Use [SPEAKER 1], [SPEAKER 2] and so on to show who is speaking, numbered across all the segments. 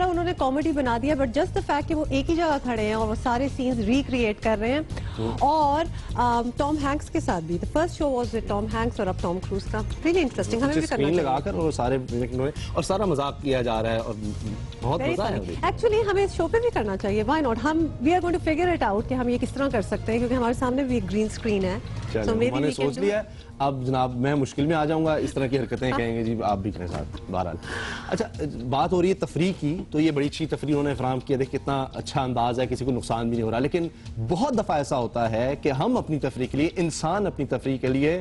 [SPEAKER 1] उन्होंने कॉमेडी बना दिया, बट जस्ट द फैक्ट कि वो एक ही जगह खड़े हैं और वो सारे सीन्स रिक्रिएट कर रहे हैं। और टॉम हैंक्स के साथ भी, the first show was with Tom Hanks और अब टॉम क्रूज का। रियली इंटरेस्टिंग, हमें भी करना चाहिए।
[SPEAKER 2] लगाकर और सारे और सारा मजाक किया जा रहा है और बहुत मजा है।
[SPEAKER 1] एक्चुअली हमें इस शो पे भी करना चाहिए, व्हाई नॉट। हम we are going to figure it out कि हम ये किस तरह कर सकते हैं, क्योंकि हमारे सामने भी एक ग्रीन स्क्रीन है।
[SPEAKER 2] सो मैंने सोच लिया अब जनाब मैं मुश्किल में आ जाऊंगा, इस तरह की हरकतें कहेंगे जी आप भी करें साथ। बहरहाल अच्छा, बात हो रही है तफरीह की, तो ये बड़ी अच्छी तफरीह उन्होंने फराहम किया। देख कितना अच्छा अंदाज है, किसी को नुकसान भी नहीं हो रहा। लेकिन बहुत दफ़ा ऐसा होता है कि हम अपनी तफरीह के लिए, इंसान अपनी तफरीह के लिए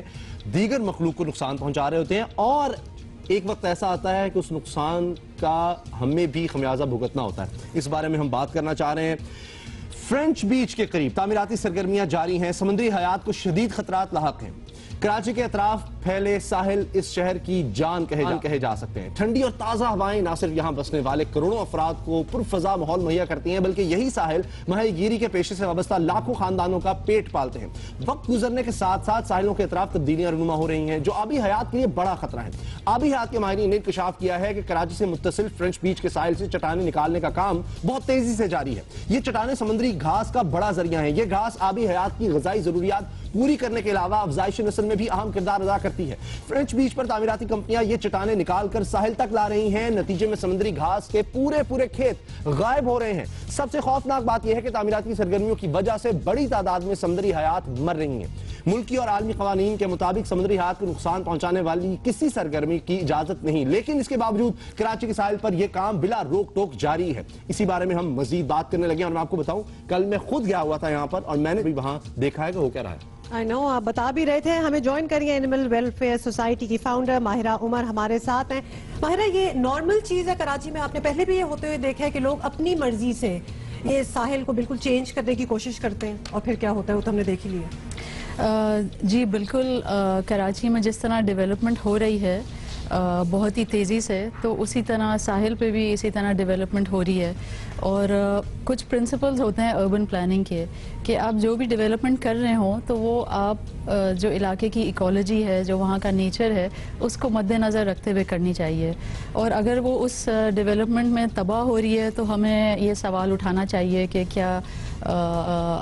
[SPEAKER 2] दीगर मखलूक को नुकसान पहुंचा रहे होते हैं, और एक वक्त ऐसा आता है कि उस नुकसान का हमें भी खमियाजा भुगतना होता है। इस बारे में हम बात करना चाह रहे हैं। फ्रेंच बीच के करीब तामीराती सरगर्मियां जारी हैं, समुद्री हयात को शदीद खतरात लाहक हैं। कराची के अतराफ फैले साहिल इस शहर की जान कहे जा सकते हैं। ठंडी और ताज़ा हवाएं ना सिर्फ यहाँ बसने वाले करोड़ों अफराद को पुरफजा माहौल मुहैया करती हैं, बल्कि यही साहिल माहीगीरी के पेशे से वाबस्ता लाखों खानदानों का पेट पालते हैं। वक्त गुजरने के साथ साथ साहिलों के अतराफ तब्दीलियां रूनुमा हो रही हैं, जो आबी हयात के लिए बड़ा खतरा है। आबी हयात के माहिरीन ने इंकशाफ किया है कि कराची से मुत्तसिल फ्रेंच बीच के साहिल से चट्टानें निकालने का काम बहुत तेजी से जारी है। ये चट्टानें समुद्री घास का बड़ा जरिया है। ये घास आबी हयात की ग़िज़ाई ज़रूरियात पूरी करने के अलावा अफजाइश नस्ल में भी अहम किरदार अदा करती है। फ्रेंच बीच पर तामीराती कंपनियां ये चट्टानें निकालकर साहिल तक ला रही हैं। नतीजे में समुद्री घास के पूरे खेत गायब हो रहे हैं। सबसे खौफनाक बात यह है कि तामीराती सरगर्मियों की वजह से बड़ी तादाद में समुद्री हयात मर रही हैं। मुल्की और आलमी कवानीन के मुताबिक समुद्री हयात को नुकसान पहुंचाने वाली किसी सरगर्मी की इजाजत नहीं, लेकिन इसके बावजूद कराची के साहिल पर यह काम बिला रोक टोक जारी है। इसी बारे में हम मजीद बात करने लगे। और मैं आपको बताऊं, कल मैं खुद गया हुआ था यहाँ पर और मैंने भी वहां देखा है कि हो क्या रहा है।
[SPEAKER 1] आई नो, आप बता भी रहे थे। हमें ज्वाइन करिए एनिमल वेलफेयर सोसाइटी की फाउंडर माहिरा उमर हमारे साथ हैं। माहिरा, ये नॉर्मल चीज है कराची में? आपने पहले भी ये होते हुए देखा है कि लोग अपनी मर्जी से ये साहिल को बिल्कुल चेंज करने की कोशिश करते हैं, और फिर क्या होता है वो तो हमने देख ही लिया।
[SPEAKER 3] जी बिल्कुल, कराची में जिस तरह डेवलपमेंट हो रही है बहुत ही तेज़ी से, तो उसी तरह साहिल पे भी इसी तरह डेवलपमेंट हो रही है। और कुछ प्रिंसिपल्स होते हैं अर्बन प्लानिंग के कि आप जो भी डेवलपमेंट कर रहे हो तो वो आप जो इलाके की इकोलॉजी है, जो वहाँ का नेचर है, उसको मद्देनज़र रखते हुए करनी चाहिए। और अगर वो उस डेवलपमेंट में तबाह हो रही है तो हमें ये सवाल उठाना चाहिए कि क्या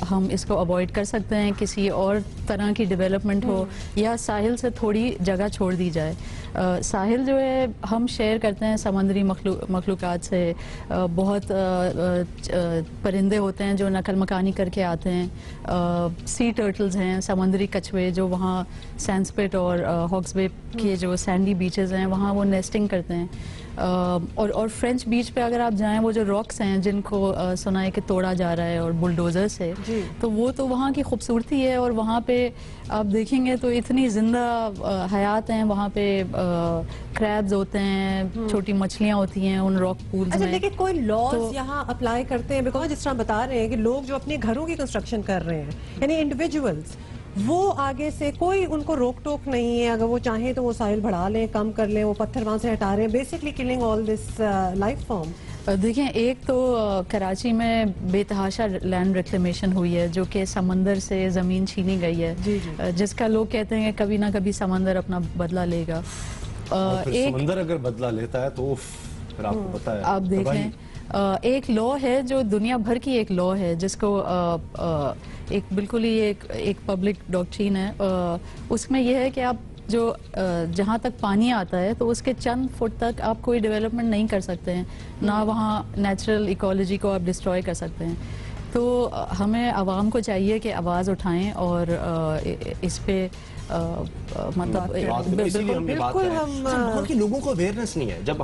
[SPEAKER 3] हम इसको अवॉइड कर सकते हैं, किसी और तरह की डेवलपमेंट हो, या साहिल से थोड़ी जगह छोड़ दी जाए। साहिल जो है हम शेयर करते हैं समंदरी मखलूक़ात से। बहुत परिंदे होते हैं जो नकल मकानी करके आते हैं। सी टर्टल्स हैं, समंदरी कछुए जो वहाँ सैंडस्पिट और हॉक्स बे के जो सैंडी बीचेस हैं वहाँ वो नेस्टिंग करते हैं। और फ्रेंच बीच पे अगर आप जाएं, वो जो रॉक्स हैं जिनको सुना है कि तोड़ा जा रहा है और बुलडोजर से, तो वो तो वहाँ की खूबसूरती है। और वहाँ पे आप देखेंगे तो इतनी जिंदा हयात हैं वहाँ पे। क्रैब्स होते हैं, छोटी मछलियाँ होती हैं उन रॉक पूल्स में।
[SPEAKER 1] लेकिन कोई लॉज यहाँ अप्लाई करते हैं? बिकॉज जिस तरह बता रहे हैं कि लोग जो अपने घरों की कंस्ट्रक्शन कर रहे हैं, यानी इंडिविजुअल्स, वो आगे से कोई उनको रोक टोक नहीं है। अगर वो चाहें तो वो साहिल बढ़ा लें, कम कर लें, वो पत्थर वहां से हटा रहे हैं, basically killing all this life form.
[SPEAKER 3] देखें, एक तो कराची में बेतहाशा लैंड रिक्लेमेशन हुई है जो कि समंदर से ज़मीन छीनी गई है, जिसका लोग कहते हैं कि कभी ना कभी समंदर अपना बदला लेगा।
[SPEAKER 2] समंदर अगर बदला लेता है तो फिर आपको पता है,
[SPEAKER 3] आप देखें एक लॉ है जो दुनिया भर की एक लॉ है जिसको एक बिल्कुल ही एक पब्लिक डॉक्ट्रिन है। उसमें यह है कि आप जो जहाँ तक पानी आता है तो उसके चंद फुट तक आप कोई डेवलपमेंट नहीं कर सकते हैं, ना वहाँ नेचुरल इकोलॉजी को आप डिस्ट्रॉय कर सकते हैं। तो हमें आवाम को चाहिए कि आवाज़ उठाएं और इस पे मतलब
[SPEAKER 2] बिल्कुल हम लोगों को अवेयरनेस नहीं है। जब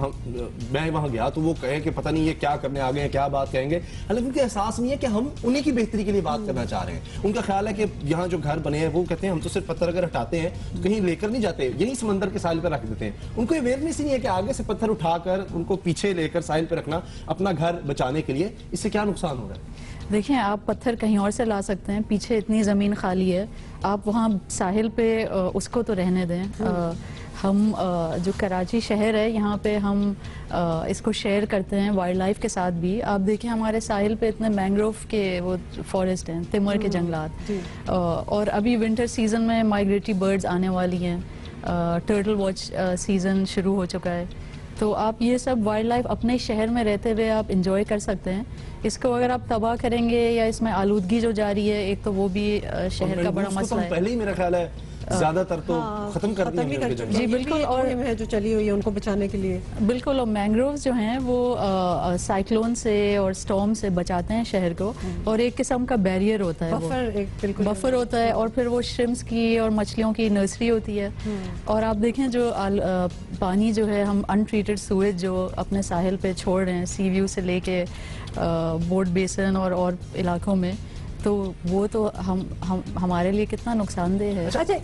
[SPEAKER 2] मैं वहां गया तो वो कहे कि पता नहीं ये क्या करने आ गए हैं, क्या बात कहेंगे, हालांकि उनको एहसास नहीं है कि हम उन्हीं की बेहतरी के लिए बात करना चाह रहे हैं। उनका ख्याल है कि यहाँ जो घर बने हैं वो कहते हैं हम तो सिर्फ पत्थर अगर हटाते हैं तो कहीं लेकर नहीं जाते, यही समंदर के साहिल पर रख देते हैं। उनको अवेयरनेस ही नहीं है कि आगे से पत्थर उठाकर उनको पीछे लेकर साहिल पर रखना अपना घर बचाने के लिए, इससे क्या नुकसान हो रहा है।
[SPEAKER 3] देखिए, आप पत्थर कहीं और से ला सकते हैं, पीछे इतनी ज़मीन खाली है, आप वहाँ साहिल पे उसको तो रहने दें। हम जो कराची शहर है यहाँ पे हम इसको शेयर करते हैं वाइल्ड लाइफ के साथ भी। आप देखें हमारे साहिल पे इतने मैंग्रोव के वो फॉरेस्ट हैं, तिमर के जंगलात। और अभी विंटर सीजन में माइग्रेटरी बर्ड्स आने वाली हैं, टर्टल वॉच सीजन शुरू हो चुका है। तो आप ये सब वाइल्ड लाइफ अपने शहर में रहते हुए आप इंजॉय कर सकते हैं। इसको अगर आप तबाह करेंगे या इसमें आलूदगी जो जा रही है, एक तो वो भी शहर का बड़ा मसला है।
[SPEAKER 2] पहले ही मेरा ख्याल है ज्यादातर तो खत्म कर दी है।
[SPEAKER 3] जी बिल्कुल, और
[SPEAKER 1] है जो चली हुई है उनको बचाने के लिए।
[SPEAKER 3] बिल्कुल, और मैंग्रोव्स जो हैं वो साइक्लोन से और स्टॉर्म से बचाते हैं शहर को, और एक किस्म का बैरियर होता है, बफर होता है। और फिर वो श्रिम्स की और मछलियों की नर्सरी होती है। और आप देखें जो पानी जो है हम अनट्रीटेड सूएज जो अपने साहिल पे छोड़ रहे हैं, सी व्यू से लेके बोर्ड बेसन और इलाकों में, तो वो तो हमारे लिए कितना नुकसानदेह है।
[SPEAKER 1] अच्छा,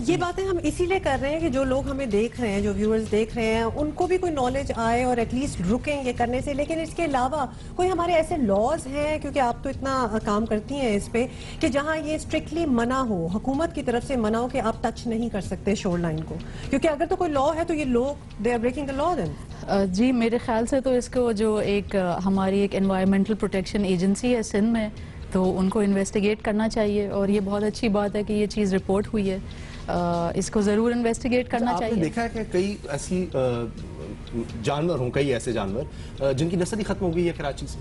[SPEAKER 1] ये बातें हम इसीलिए कर रहे हैं कि जो लोग हमें देख रहे हैं, जो व्यूअर्स देख रहे हैं, उनको भी कोई नॉलेज आए और एटलीस्ट रुकें ये करने से। लेकिन इसके अलावा कोई हमारे ऐसे लॉज हैं, क्योंकि आप तो इतना काम करती हैं इस पे, कि जहां ये स्ट्रिक्टली मना हो, हुकूमत की तरफ से मना हो कि आप टच नहीं कर सकते शोर लाइन को? क्योंकि अगर तो कोई लॉ है तो ये लोग they are breaking the law then.
[SPEAKER 3] जी मेरे ख्याल से तो इसको जो एक हमारी एक एनवायरमेंटल प्रोटेक्शन एजेंसी है सिंध में, तो उनको इन्वेस्टिगेट करना चाहिए। और ये बहुत अच्छी बात है कि ये चीज़ रिपोर्ट हुई है, इसको ज़रूर इन्वेस्टिगेट करना चाहिए।
[SPEAKER 2] आपने देखा है कि कई ऐसी जानवर हों, कई ऐसे जानवर जिनकी नस्ल ही खत्म हो गई है कराची से?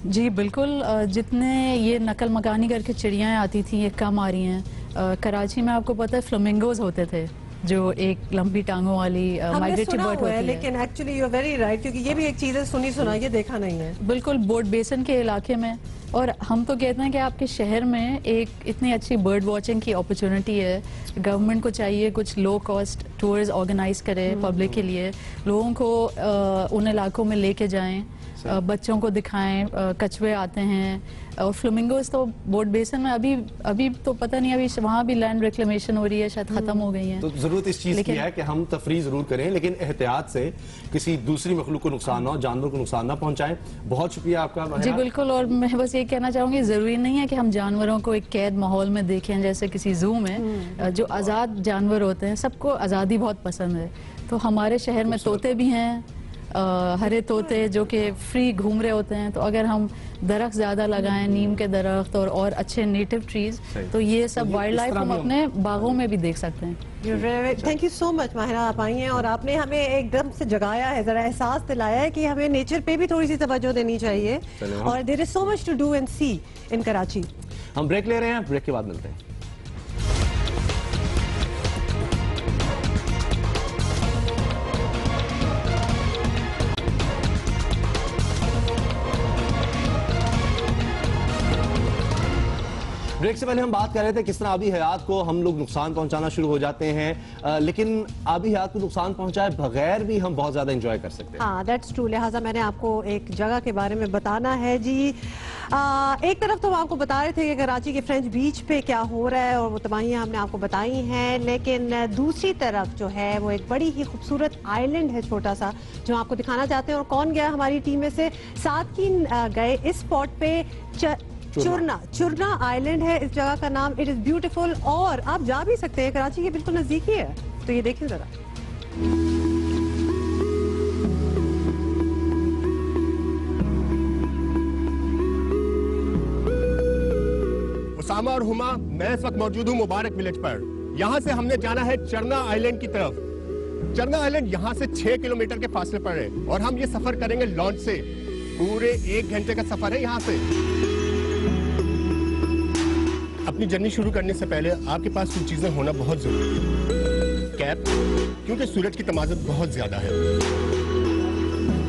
[SPEAKER 3] जी बिल्कुल, जितने ये नकल मकानी करके चिड़ियाँ आती थी ये कम आ रही हैं। कराची में आपको पता है फ्लेमिंगोज होते थे, जो एक लंबी टांगों वाली माइग्रेटरी बर्ड होती है।
[SPEAKER 1] लेकिन actually you are very right, क्योंकि ये भी एक चीज़ है सुनी सुना, ये देखा नहीं है।
[SPEAKER 3] बिल्कुल, बोर्ड बेसन के इलाके में। और हम तो कहते हैं कि आपके शहर में एक इतनी अच्छी बर्ड वॉचिंग की अपॉर्चुनिटी है, गवर्नमेंट को चाहिए कुछ लो कॉस्ट टूर्स ऑर्गेनाइज करे पब्लिक के लिए, लोगों को उन इलाकों में लेके जाएं, बच्चों को दिखाएं, कछुए आते हैं। और फ्लेमिंगोज तो बोर्ड बेसन में अभी तो पता नहीं, अभी वहाँ भी लैंड रिक्लेमेशन हो रही है, शायद खत्म हो गई है।
[SPEAKER 2] तो जरूरत इस चीज की है कि हम तफरीह जरूर करें, लेकिन एहतियात से, किसी दूसरी मखलूक को नुकसान ना हो, जानवर को नुकसान ना पहुंचाएं। बहुत शुक्रिया आपका।
[SPEAKER 3] जी बिल्कुल, और मैं बस ये कहना चाहूंगी, जरूरी नहीं है कि हम जानवरों को एक कैद माहौल में देखें जैसे किसी जू में। जो आज़ाद जानवर होते हैं, सबको आज़ादी बहुत पसंद है। तो हमारे शहर में तोते भी हैं, हरे तोते जो कि फ्री घूम रहे होते हैं। तो अगर हम दरख्त ज्यादा लगाएं, नीम के दरख्त और अच्छे नेटिव ट्रीज, तो ये सब वाइल्ड लाइफ हम अपने बागों में भी देख सकते हैं।
[SPEAKER 1] Thank you so much Mahira, आप आई हैं और आपने हमें एकदम से जगाया है, जरा एहसास दिलाया है कि हमें नेचर पे भी थोड़ी सी तवज्जो देनी चाहिए। और there is so much to do and see in Karachi.
[SPEAKER 2] हम ब्रेक ले रहे हैं, ब्रेक के बाद मिलते हैं। ब्रेक से पहले हम बात कर रहे थे किस तरह आबी हयात को हम लोग नुकसान पहुंचाना शुरू हो जाते हैं, लेकिन आबी हयात को नुकसान पहुंचाए बगैर भी हम बहुत ज्यादा एंजॉय कर सकते हैं।
[SPEAKER 1] हाँ, दैट्स ट्रू। लिहाजा मैंने आपको एक जगह के बारे में बताना है जी। एक तरफ तो हम आपको बता रहे थे कि कराची के फ्रेंच बीच पे क्या हो रहा है और वो तबाहियां हमने आपको बताई हैं, लेकिन दूसरी तरफ जो है वो एक बड़ी ही खूबसूरत आइलैंड है, छोटा सा, जो आपको दिखाना चाहते हैं। और कौन गया हमारी टीम में से? साकिन गए इस स्पॉट पे। चुरना आइलैंड है इस जगह का नाम। इट इज ब्यूटीफुल और आप जा भी सकते हैं, कराची के बिल्कुल नजदीक ही है। तो ये देखिए जरा।
[SPEAKER 4] उसामा और हुमा, मैं इस वक्त मौजूद हूँ मुबारक विलेज पर। यहाँ से हमने जाना है चरना आइलैंड की तरफ। चरना आइलैंड यहाँ से 6 किलोमीटर के फासले पर है और हम ये सफर करेंगे लॉन्च से। पूरे 1 घंटे का सफर है यहाँ से। अपनी जर्नी शुरू करने से पहले आपके पास कुछ चीजें होना बहुत जरूरी है। कैप, क्योंकि सूरज की तमाज़त बहुत ज्यादा है,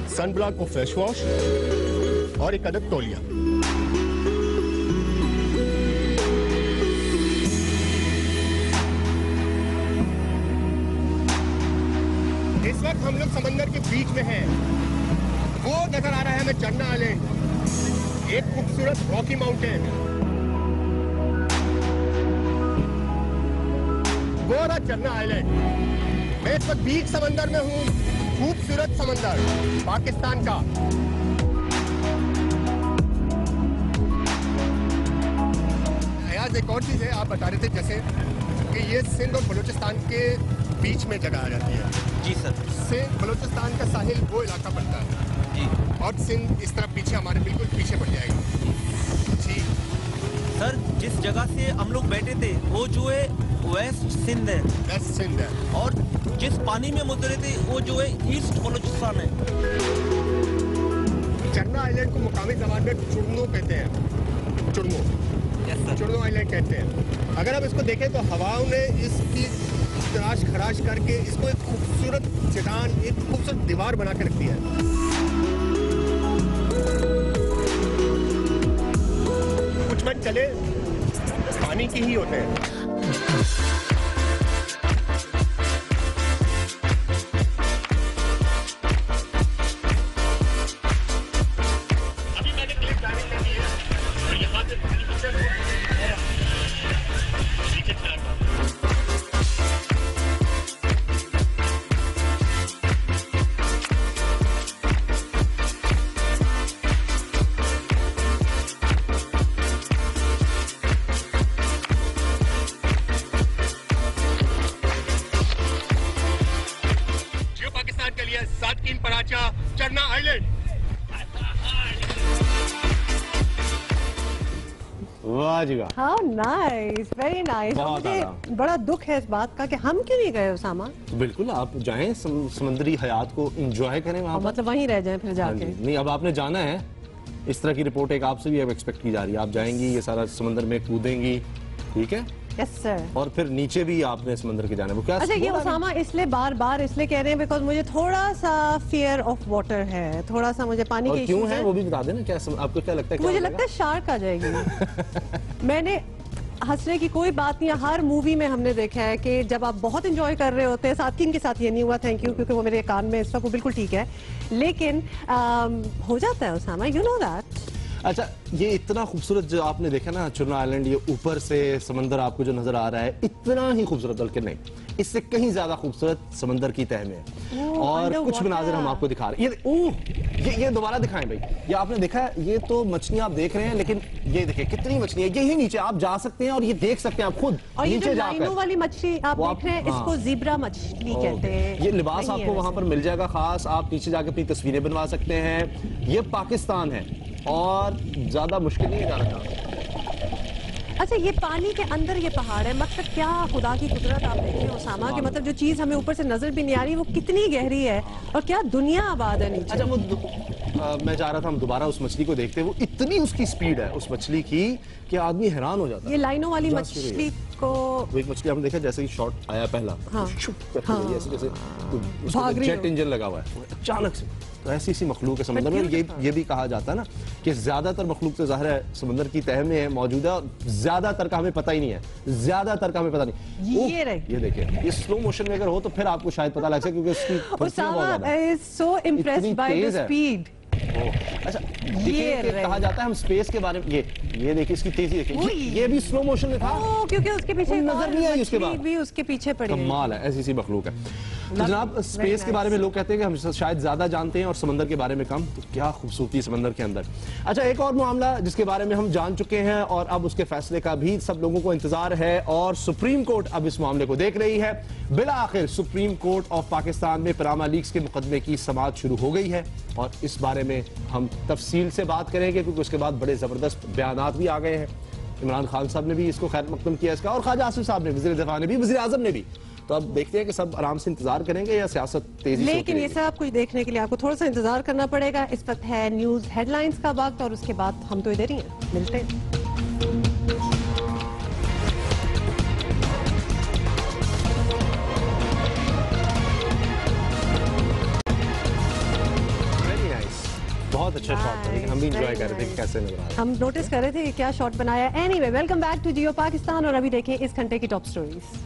[SPEAKER 4] सन ब्लॉक और फेस वॉश, और एक अदद तौलिया। इस वक्त हम लोग समंदर के बीच में हैं। वो नजर आ रहा है हमें चरना आइलैंड, एक खूबसूरत रॉकी माउंटेन। गोरा चरना आइलैंड। मैं इस वक्त बीच समंदर में हूँ, खूबसूरत समंदर पाकिस्तान का। आज एक और चीज है, आप बता रहे थे जैसे कि ये सिंध और बलूचिस्तान के बीच में जगह आ जाती है।
[SPEAKER 5] जी सर।
[SPEAKER 4] सिंध बलूचिस्तान का साहिल वो इलाका पड़ता है
[SPEAKER 5] जी,
[SPEAKER 4] और सिंध इस तरफ पीछे, हमारे बिल्कुल पीछे पड़ जाएगा जी।
[SPEAKER 5] सर जिस जगह से हम लोग बैठे थे वो जो है वेस्ट सिंध है।
[SPEAKER 4] वेस्ट सिंध है।
[SPEAKER 5] और जिस पानी में हम उतरे थे वो जो है ईस्ट बलूचिस्तान है।
[SPEAKER 4] चरना आइलैंड को मुकामी जबान में चुड़नो कहते हैं। चुड़नो, चुड़नो आइलैंड कहते हैं। अगर आप इसको देखें तो हवाओं ने इसकी तराश खराश करके इसको एक खूबसूरत चट्टान, एक खूबसूरत दीवार बना के रख दिया है। कुछ मिनट चले पानी के ही होते हैं। चरना आइलैंड।
[SPEAKER 2] वाह जी वाह,
[SPEAKER 1] हाउ नाइस, वेरी नाइस।
[SPEAKER 2] बहुत
[SPEAKER 1] मुझे
[SPEAKER 2] आला।
[SPEAKER 1] बड़ा दुख है इस बात का कि हम क्यों नहीं गए उसामा,
[SPEAKER 2] तो बिल्कुल आप जाएं, समुद्री हयात को एंजॉय करें वहां
[SPEAKER 1] और
[SPEAKER 2] पर।
[SPEAKER 1] मतलब वहीं रह जाएं फिर
[SPEAKER 2] हाँ
[SPEAKER 1] जाके।
[SPEAKER 2] जी, नहीं अब आपने जाना है। इस तरह की रिपोर्ट एक आपसे भी अब एक्सपेक्ट की जा रही है। आप जाएंगी, ये सारा समंदर में कूदेंगी, ठीक है,
[SPEAKER 1] यस सर।
[SPEAKER 2] और फिर नीचे भी आपने समंदर के जाना है। वो क्या
[SPEAKER 1] अच्छा, ये
[SPEAKER 2] बोला
[SPEAKER 1] उसामा इसलिए बार बार इसलिए कह रहे हैं बिकॉज मुझे थोड़ा सा फियर ऑफ वाटर है, थोड़ा सा मुझे पानी
[SPEAKER 2] और
[SPEAKER 1] के
[SPEAKER 2] क्यों
[SPEAKER 1] issues
[SPEAKER 2] है
[SPEAKER 1] हैं।
[SPEAKER 2] वो भी बता देना। क्या आपको क्या लगता है, क्या
[SPEAKER 1] मुझे
[SPEAKER 2] होगा?
[SPEAKER 1] लगता है शार्क आ जाएगी। मैंने हंसने की कोई बात नहीं है, हर मूवी में हमने देखा है कि जब आप बहुत एंजॉय कर रहे होते हैं, सादकीन के साथ ये नहीं हुआ, थैंक यू, क्योंकि वो मेरे कान में इस वक्त वो बिल्कुल ठीक है, लेकिन हो जाता है उसामा, यू नो दैट।
[SPEAKER 2] अच्छा, ये इतना खूबसूरत जो आपने देखा ना चुरना आइलैंड, ये ऊपर से समंदर आपको जो नजर आ रहा है, इतना ही खूबसूरत, बल्कि नहीं इससे कहीं ज्यादा खूबसूरत समंदर की तह में है। और कुछ
[SPEAKER 1] underwater।
[SPEAKER 2] मनाजिर हम आपको दिखा रहे हैं। ये दोबारा दिखाएं भाई। ये आपने देखा है, ये तो मछलियां आप देख रहे हैं, लेकिन ये देखिए कितनी मछली है। यही नीचे आप जा सकते हैं और ये देख सकते हैं आप खुद
[SPEAKER 1] और ये जो
[SPEAKER 2] नीचे
[SPEAKER 1] लाइनों
[SPEAKER 2] जाकर।
[SPEAKER 1] वाली मछली आप
[SPEAKER 2] वो
[SPEAKER 1] देख रहे हैं,
[SPEAKER 2] हाँ।
[SPEAKER 1] इसको ज़ीब्रा मछली कहते हैं।
[SPEAKER 2] ये लिबास
[SPEAKER 1] नहीं है
[SPEAKER 2] आपको वहां
[SPEAKER 1] वैसे।
[SPEAKER 2] पर मिल जाएगा खास। आप नीचे जाकर अपनी तस्वीरें बनवा सकते हैं। ये पाकिस्तान है और ज्यादा मुश्किल नहीं जा रहा।
[SPEAKER 1] अच्छा, ये पानी के अंदर ये पहाड़ है, मतलब क्या खुदा की कुदरत आप देखें उसामा, कि मतलब जो चीज हमें ऊपर से नजर भी नहीं आ रही वो कितनी गहरी है और क्या दुनिया आबाद है नीचे।
[SPEAKER 2] अच्छा, मैं चाह रहा था हम दोबारा उस मछली को देखते। वो इतनी उसकी स्पीड है उस मछली की कि आदमी हैरान हो जाता है।
[SPEAKER 1] ये लाइनों वाली
[SPEAKER 2] जहाँ से रही है।
[SPEAKER 1] मछली को
[SPEAKER 2] वो एक मछली हमने देखा, जैसे ही शॉट आया पहला,
[SPEAKER 1] हाँ।
[SPEAKER 2] शुप करके गई, ऐसे जैसे
[SPEAKER 1] भाग रही
[SPEAKER 2] जेट
[SPEAKER 1] हो।
[SPEAKER 2] इंजन लगा हुआ है, वो अचानक से। तो ऐसी सी मखलूक है समंदर में। ये भी कहा जाता है ना कि ज्यादातर मखलूक तो ज़ाहिर है समंदर की तह में है मौजूदा, ज्यादातर का हमें पता ही नहीं है, ज्यादातर का हमें पता नहीं।
[SPEAKER 1] ये रहे।
[SPEAKER 2] ये देखिए, ये स्लो मोशन में अगर हो तो फिर आपको शायद पता लग सके, क्योंकि उसकी फुर्तियां बहुत ज्यादा
[SPEAKER 1] उसामा
[SPEAKER 2] है।
[SPEAKER 1] इज सो इम्प्रेस्ड
[SPEAKER 2] इतनी
[SPEAKER 1] बाय द
[SPEAKER 2] तेज है।
[SPEAKER 1] स्पीड।
[SPEAKER 2] अच्छा, देखिए कि
[SPEAKER 1] रहे।
[SPEAKER 2] कहा जाता है हम स्पेस के बारे में, ये देखिए इसकी तेजी देखिए, ये भी स्लो मोशन में था।
[SPEAKER 1] ओ, क्योंकि उसके पीछे एक
[SPEAKER 2] नजर
[SPEAKER 1] और
[SPEAKER 2] नहीं आई उसके
[SPEAKER 1] मछली
[SPEAKER 2] बाद।
[SPEAKER 1] भी उसके पीछे पड़ी है।
[SPEAKER 2] कमाल है, ऐसी सी मखलूक है। तो जनाब,
[SPEAKER 1] very
[SPEAKER 2] स्पेस के बारे में लोग कहते हैं कि हम शायद ज्यादा जानते हैं और समंदर के बारे में कम। तो क्या खूबसूरती है समंदर के अंदर। अच्छा, एक और मामला जिसके बारे में हम जान चुके हैं और अब उसके फैसले का भी सब लोगों को इंतजार है, और सुप्रीम कोर्ट अब इस मामले को देख रही है। बिला आखिर सुप्रीम कोर्ट ऑफ पाकिस्तान में पनामा लीक्स के मुकदमे की समाअत शुरू हो गई है और इस बारे में हम तफसील से बात करेंगे, क्योंकि उसके बाद बड़े जबरदस्त बयानात भी आ गए हैं। इमरान खान साहब ने भी इसको खैर मकदम किया इसका, और ख्वाजा आसिफ साहब ने, वज़ीर दफ़ा ने भी, वज़ीर आज़म ने भी। तो अब देखते हैं कि सब आराम से इंतजार करेंगे या सियासत तेजी से
[SPEAKER 1] लेकिन ये
[SPEAKER 2] उतरेगी।
[SPEAKER 1] सब कुछ देखने के लिए आपको थोड़ा सा इंतजार करना पड़ेगा। इस वक्त है न्यूज हेडलाइंस का वक्त और उसके बाद हम तो इधर ही हैं, मिलते हैं।
[SPEAKER 2] Very nice. बहुत अच्छा शॉट था, लेकिन हम भी
[SPEAKER 1] Nice,
[SPEAKER 2] इंजॉय
[SPEAKER 1] very
[SPEAKER 2] कर रहे थे कि
[SPEAKER 1] nice.
[SPEAKER 2] कैसे नजर आ रहा है।
[SPEAKER 1] हम नोटिस कर रहे थे कि क्या शॉट बनाया। एनीवे, वेलकम बैक टू जियो पाकिस्तान और अभी देखें इस घंटे की टॉप स्टोरीज।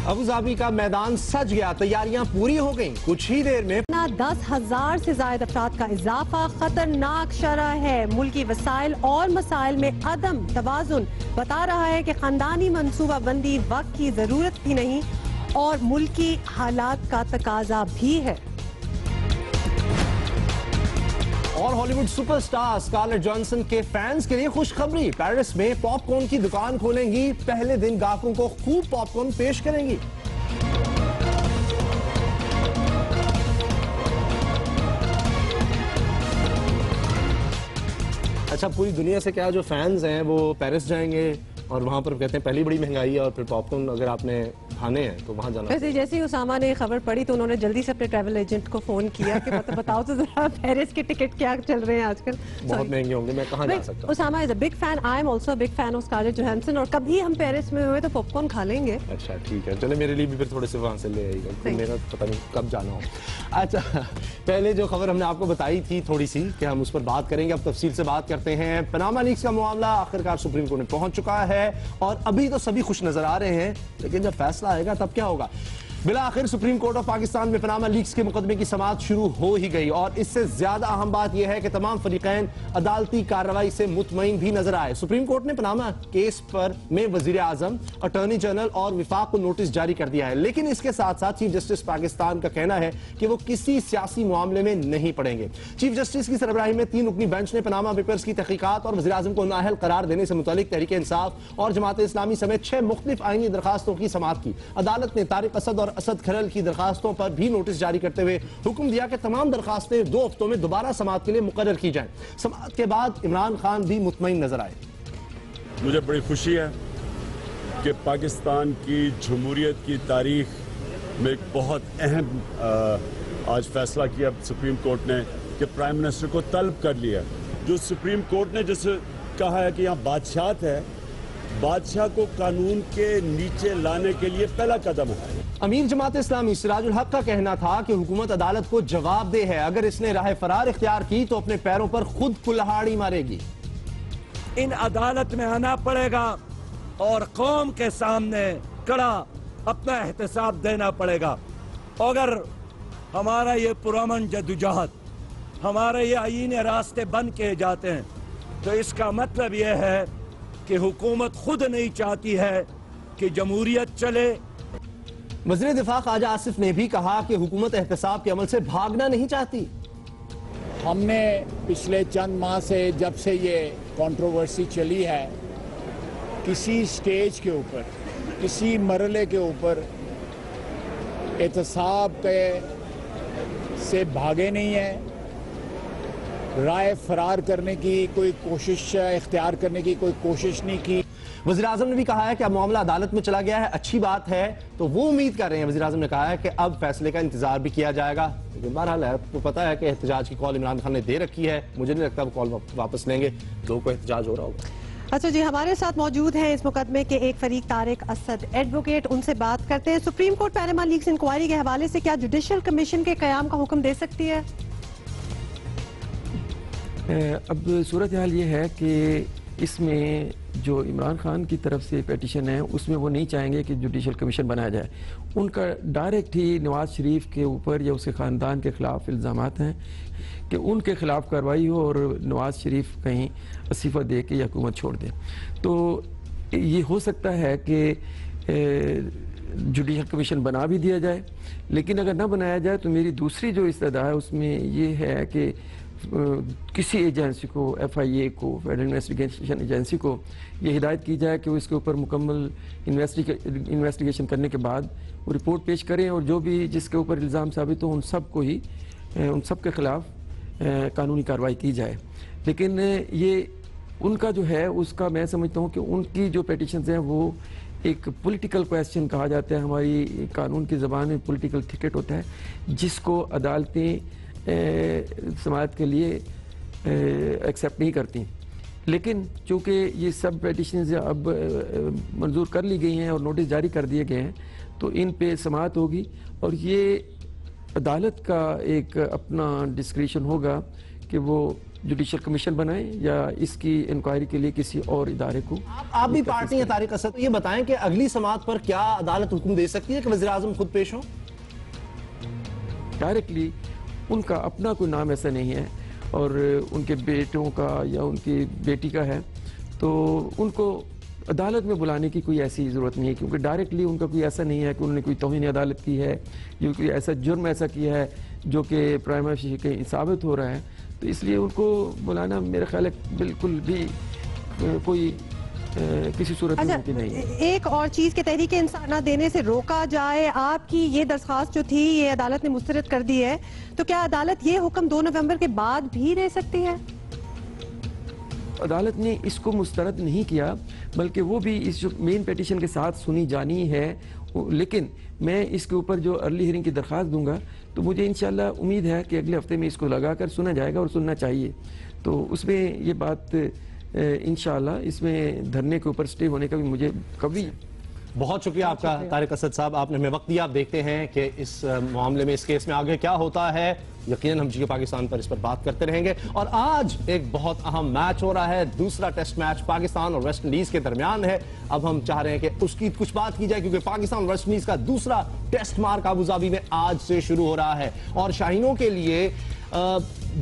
[SPEAKER 2] अबू धाबी का मैदान सज गया, तैयारियां पूरी हो गईं। कुछ ही देर में
[SPEAKER 1] 10,000 से ज्यादा अफराद का इजाफा खतरनाक शरह है। मुल्की वसाइल और मसाइल में अदम तवाजुन बता रहा है कि खानदानी मनसूबा बंदी वक्त की जरूरत भी नहीं और मुल्की हालात का तकाजा भी है।
[SPEAKER 2] और हॉलीवुड सुपरस्टार स्कारलेट जॉनसन के फैंस के लिए खुशखबरी। पेरिस में पॉपकॉर्न की दुकान खोलेंगी। पहले दिन ग्राहकों को खूब पॉपकॉर्न पेश करेंगी। अच्छा, पूरी दुनिया से क्या जो फैंस हैं वो पेरिस जाएंगे, और वहाँ पर कहते हैं पहली बड़ी महंगाई है, और फिर पॉपकॉर्न अगर आपने खाने हैं तो वहाँ जाना।
[SPEAKER 1] वैसे जैसे ही उसामा ने खबर पड़ी तो उन्होंने जल्दी से अपने ट्रैवल एजेंट को फोन किया कि बताओ तो जरा पेरिस के टिकट क्या चल रहे हैं आजकल।
[SPEAKER 2] बहुत महंगे होंगे, मैं कहाँ जा सकता हूँ।
[SPEAKER 1] Usama is a big fan, I am also a big fan of Scarlett Johansson, और कभी हम पेरिस में हुए तो पॉपकॉर्न खा लेंगे।
[SPEAKER 2] अच्छा ठीक है, चले मेरे लिए भी फिर थोड़े से वहाँ से ले आइएगा, मेरा पता नहीं कब जाना हो। अच्छा, पहले जो खबर हमने आपको बताई थी थोड़ी सी कि हम उस पर बात करेंगे, अब तफसील से बात करते हैं। पनामा लीक्स का मामला आखिरकार सुप्रीम कोर्ट में पहुंच चुका है, और अभी तो सभी खुश नजर आ रहे हैं, लेकिन जब फैसला आएगा तब क्या होगा। बिला आखिर सुप्रीम कोर्ट ऑफ पाकिस्तान में पनामा लीक्स के मुकदमे की समाअत शुरू हो ही गई, और इससे ज्यादा अहम बात यह है कि तमाम फरीकैन अदालती कार्रवाई से मुतमईन भी नजर आए। सुप्रीम कोर्ट ने पनामा केस पर में वजीर आजम, अटॉर्नी जनरल और विफाक को नोटिस जारी कर दिया है, लेकिन इसके साथ साथ चीफ जस्टिस पाकिस्तान का कहना है कि वो किसी सियासी मामले में नहीं पड़ेंगे। चीफ जस्टिस की सरबराही में 3 रुकनी बेंच ने पनामा पेपर्स की तहकीकात और वजीर आजम को नाअहल करार देने से मुतालिक तहरीक इंसाफ और जमात इस्लामी समेत 6 मुख्तलिफ आईनी दरखास्तों की समाअत की। अदालत ने तारिक असद और असद खरल की दरखास्तों पर भी नोटिस जारी करते हुए हुक्म दिया कि तमाम दरखास्तें 2 हफ्तों में दोबारा समाअत के लिए मुकर्रर की जाएं। समाअत के बाद इमरान खान भी मुतमईन नजर आए।
[SPEAKER 6] मुझे बड़ी खुशी है कि पाकिस्तान की जमहूरियत की तारीख में एक बहुत अहम आज फैसला किया सुप्रीम कोर्ट ने कि प्राइम मिनिस्टर को तलब कर लिया। जो सुप्रीम कोर्ट ने जैसे कहा है कि यहाँ बादशाहत है, बादशाह को कानून के नीचे लाने के लिए पहला कदम है।
[SPEAKER 2] अमीर जमात इस्लामी सिराजुल हक का कहना था कि हुकूमत अदालत को जवाबदेह है, अगर इसने राह फरार इख्तियार की तो अपने पैरों पर खुद कुल्हाड़ी मारेगी।
[SPEAKER 7] इन अदालत में आना पड़ेगा और कौम के सामने कड़ा अपना एहतसाब देना पड़ेगा। अगर हमारा ये पुरअमन जद्दोजहद, हमारे ये आईने रास्ते बंद किए जाते हैं तो इसका मतलब ये है कि हुकूमत खुद नहीं चाहती है कि जमहूरियत चले।
[SPEAKER 2] वज़ीर दिफा ख्वाजा आसिफ ने भी कहा कि हुकूमत एहतसाब के अमल से भागना नहीं चाहती।
[SPEAKER 8] हमने पिछले चंद माह से जब से ये कंट्रोवर्सी चली है, किसी स्टेज के ऊपर, किसी मरले के ऊपर एहतसाब के से भागे नहीं है, राय फरार करने की कोई कोशिश, इख्तियार करने की कोई कोशिश नहीं की।
[SPEAKER 2] वज़ीर आज़म ने भी कहा है कि अब मामला अदालत में चला गया है, अच्छी बात है, तो वो उम्मीद कर रहे हैं। वज़ीर आज़म ने कहा है कि अब फैसले का इंतजार भी किया जाएगा, लेकिन बहरहाल आपको पता है कि एहतजाज की कॉल इमरान खान ने दे रखी है, मुझे नहीं लगता वो कॉल वापस लेंगे, लोगों को एहतजाज हो रहा होगा।
[SPEAKER 1] अच्छा जी, हमारे साथ मौजूद हैं इस मुकदमे के एक फरीक तारिक असद एडवोकेट, उनसे बात करते हैं। Supreme court Panama leaks inquiry के हवाले से क्या जुडिशल कमीशन के क़याम का हुक्म दे सकती है?
[SPEAKER 9] अब सूरत हाल ये है कि इसमें जो इमरान खान की तरफ से पेटिशन है उसमें वो नहीं चाहेंगे कि जुडिशल कमीशन बनाया जाए। उनका डायरेक्ट ही नवाज शरीफ के ऊपर या उसके ख़ानदान के ख़िलाफ़ इल्ज़ामात हैं कि उनके ख़िलाफ़ कार्रवाई हो और नवाज शरीफ कहीं इस्तीफ़ा दे के हुकूमत छोड़ दें। तो ये हो सकता है कि जुडिशल कमीशन बना भी दिया जाए, लेकिन अगर ना बनाया जाए तो मेरी दूसरी जो इस्तदा है उसमें ये है कि किसी एजेंसी को, FIA को, फेडरल इन्वेस्टिगेशन एजेंसी को ये हिदायत की जाए कि वो इसके ऊपर मुकम्मल इन्वेस्टिगेशन करने के बाद वो रिपोर्ट पेश करें, और जो भी जिसके ऊपर इल्ज़ाम साबित हो उन सब को ही, उन सब के ख़िलाफ़ कानूनी कार्रवाई की जाए। लेकिन ये उनका जो है उसका मैं समझता हूँ कि उनकी जो पेटिशंस हैं वो एक पॉलिटिकल क्वेश्चन कहा जाता है, हमारी कानून की ज़बान में पॉलिटिकल टिकट होता है, जिसको अदालतें समाअत के लिए एक्सेप्ट नहीं करती। लेकिन चूँकि ये सब पेटिशंस अब मंजूर कर ली गई हैं और नोटिस जारी कर दिए गए हैं, तो इन पे समाअत होगी, और ये अदालत का एक अपना डिस्क्रिशन होगा कि वो जुडिशल कमीशन बनाए या इसकी इंक्वायरी के लिए किसी और इदारे को।
[SPEAKER 2] आप भी पार्टी हैं तारिक असद, तो ये बताएं कि अगली समाअत पर क्या अदालत हुक्म दे सकती है कि वज़ीर आज़म खुद पेश हो?
[SPEAKER 9] डायरेक्टली उनका अपना कोई नाम ऐसा नहीं है, और उनके बेटों का या उनकी बेटी का है, तो उनको अदालत में बुलाने की कोई ऐसी ज़रूरत नहीं है, क्योंकि डायरेक्टली उनका कोई ऐसा नहीं है कि उन्होंने कोई तौहीन अदालत की है या कोई ऐसा जुर्म ऐसा किया है जो कि प्राइमा फेशी के साबित हो रहा है। तो इसलिए उनको बुलाना मेरा ख्याल है बिल्कुल भी कोई किसी सूरत में मुमकिन नहीं है।
[SPEAKER 1] एक और चीज के तहरीक इंसाफ देने से रोका जाए, आपकी ये दरख्वास्त जो थी ये अदालत ने मुस्तरद कर दी है, तो क्या अदालत ये हुक्म 2 नवंबर के बाद भी दे सकती है?
[SPEAKER 9] अदालत ने इसको मुस्तरद नहीं किया, बल्कि वो भी इस जो मेन पिटीशन के साथ सुनी जानी है। लेकिन मैं इसके ऊपर जो अर्ली हियरिंग की दरख्वास्त दूंगा तो मुझे इंशाल्लाह उम्मीद है कि अगले हफ्ते में इसको लगाकर सुना जाएगा और सुनना चाहिए। तो उसमें ये बात इंशाल्लाह इसमें धरने के ऊपर स्टे होने का भी मुझे कभी।
[SPEAKER 2] बहुत शुक्रिया आपका तारिक असद साहब, आपने हमें वक्त दिया। आप देखते हैं कि इस मामले में, इस केस में आगे क्या होता है। यकीनन हम जियो पाकिस्तान पर इस पर बात करते रहेंगे। और आज एक बहुत अहम मैच हो रहा है, दूसरा टेस्ट मैच पाकिस्तान और वेस्ट इंडीज के दरमियान है। अब हम चाह रहे हैं कि उसकी कुछ बात की जाए, क्योंकि पाकिस्तान और वेस्ट इंडीज का दूसरा टेस्ट मार्क अबूधाबी में आज से शुरू हो रहा है। और शाहीनों के लिए